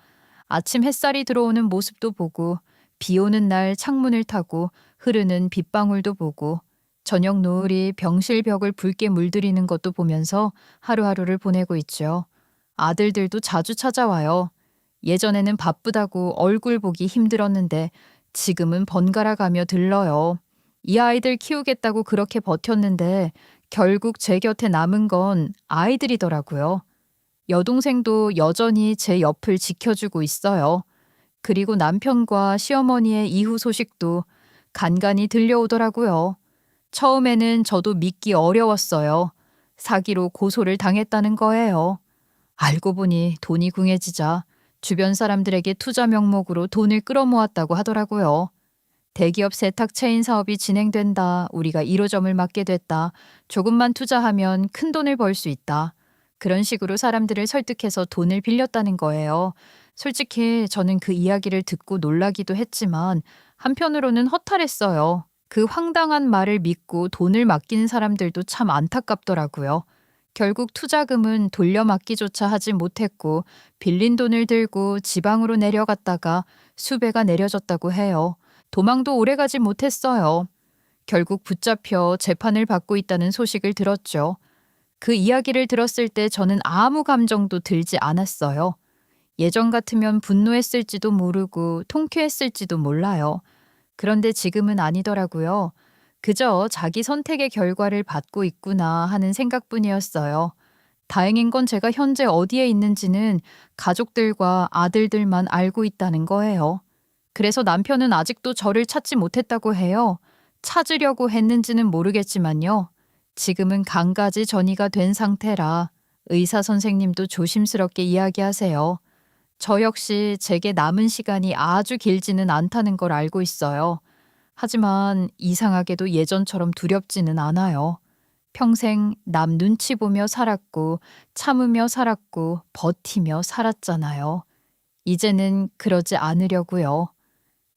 아침 햇살이 들어오는 모습도 보고, 비 오는 날 창문을 타고 흐르는 빗방울도 보고, 저녁 노을이 병실 벽을 붉게 물들이는 것도 보면서 하루하루를 보내고 있죠. 아들들도 자주 찾아와요. 예전에는 바쁘다고 얼굴 보기 힘들었는데 지금은 번갈아 가며 들러요. 이 아이들 키우겠다고 그렇게 버텼는데 결국 제 곁에 남은 건 아이들이더라고요. 여동생도 여전히 제 옆을 지켜주고 있어요. 그리고 남편과 시어머니의 이후 소식도 간간이 들려오더라고요. 처음에는 저도 믿기 어려웠어요. 사기로 고소를 당했다는 거예요. 알고 보니 돈이 궁해지자 주변 사람들에게 투자 명목으로 돈을 끌어모았다고 하더라고요. 대기업 세탁 체인 사업이 진행된다. 우리가 1호점을 맡게 됐다. 조금만 투자하면 큰 돈을 벌 수 있다. 그런 식으로 사람들을 설득해서 돈을 빌렸다는 거예요. 솔직히 저는 그 이야기를 듣고 놀라기도 했지만 한편으로는 허탈했어요. 그 황당한 말을 믿고 돈을 맡기는 사람들도 참 안타깝더라고요. 결국 투자금은 돌려막기조차 하지 못했고 빌린 돈을 들고 지방으로 내려갔다가 수배가 내려졌다고 해요. 도망도 오래가지 못했어요. 결국 붙잡혀 재판을 받고 있다는 소식을 들었죠. 그 이야기를 들었을 때 저는 아무 감정도 들지 않았어요. 예전 같으면 분노했을지도 모르고 통쾌했을지도 몰라요. 그런데 지금은 아니더라고요. 그저 자기 선택의 결과를 받고 있구나 하는 생각뿐이었어요. 다행인 건 제가 현재 어디에 있는지는 가족들과 아들들만 알고 있다는 거예요. 그래서 남편은 아직도 저를 찾지 못했다고 해요. 찾으려고 했는지는 모르겠지만요. 지금은 간가지 전이가 된 상태라 의사 선생님도 조심스럽게 이야기하세요. 저 역시 제게 남은 시간이 아주 길지는 않다는 걸 알고 있어요. 하지만 이상하게도 예전처럼 두렵지는 않아요. 평생 남 눈치 보며 살았고 참으며 살았고 버티며 살았잖아요. 이제는 그러지 않으려고요.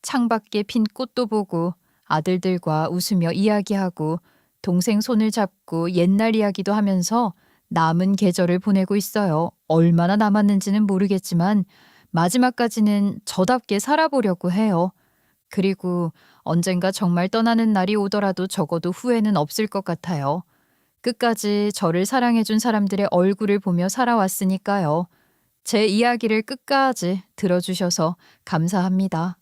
창밖에 핀 꽃도 보고 아들들과 웃으며 이야기하고 동생 손을 잡고 옛날 이야기도 하면서 남은 계절을 보내고 있어요. 얼마나 남았는지는 모르겠지만 마지막까지는 저답게 살아보려고 해요. 그리고 언젠가 정말 떠나는 날이 오더라도 적어도 후회는 없을 것 같아요. 끝까지 저를 사랑해준 사람들의 얼굴을 보며 살아왔으니까요. 제 이야기를 끝까지 들어주셔서 감사합니다.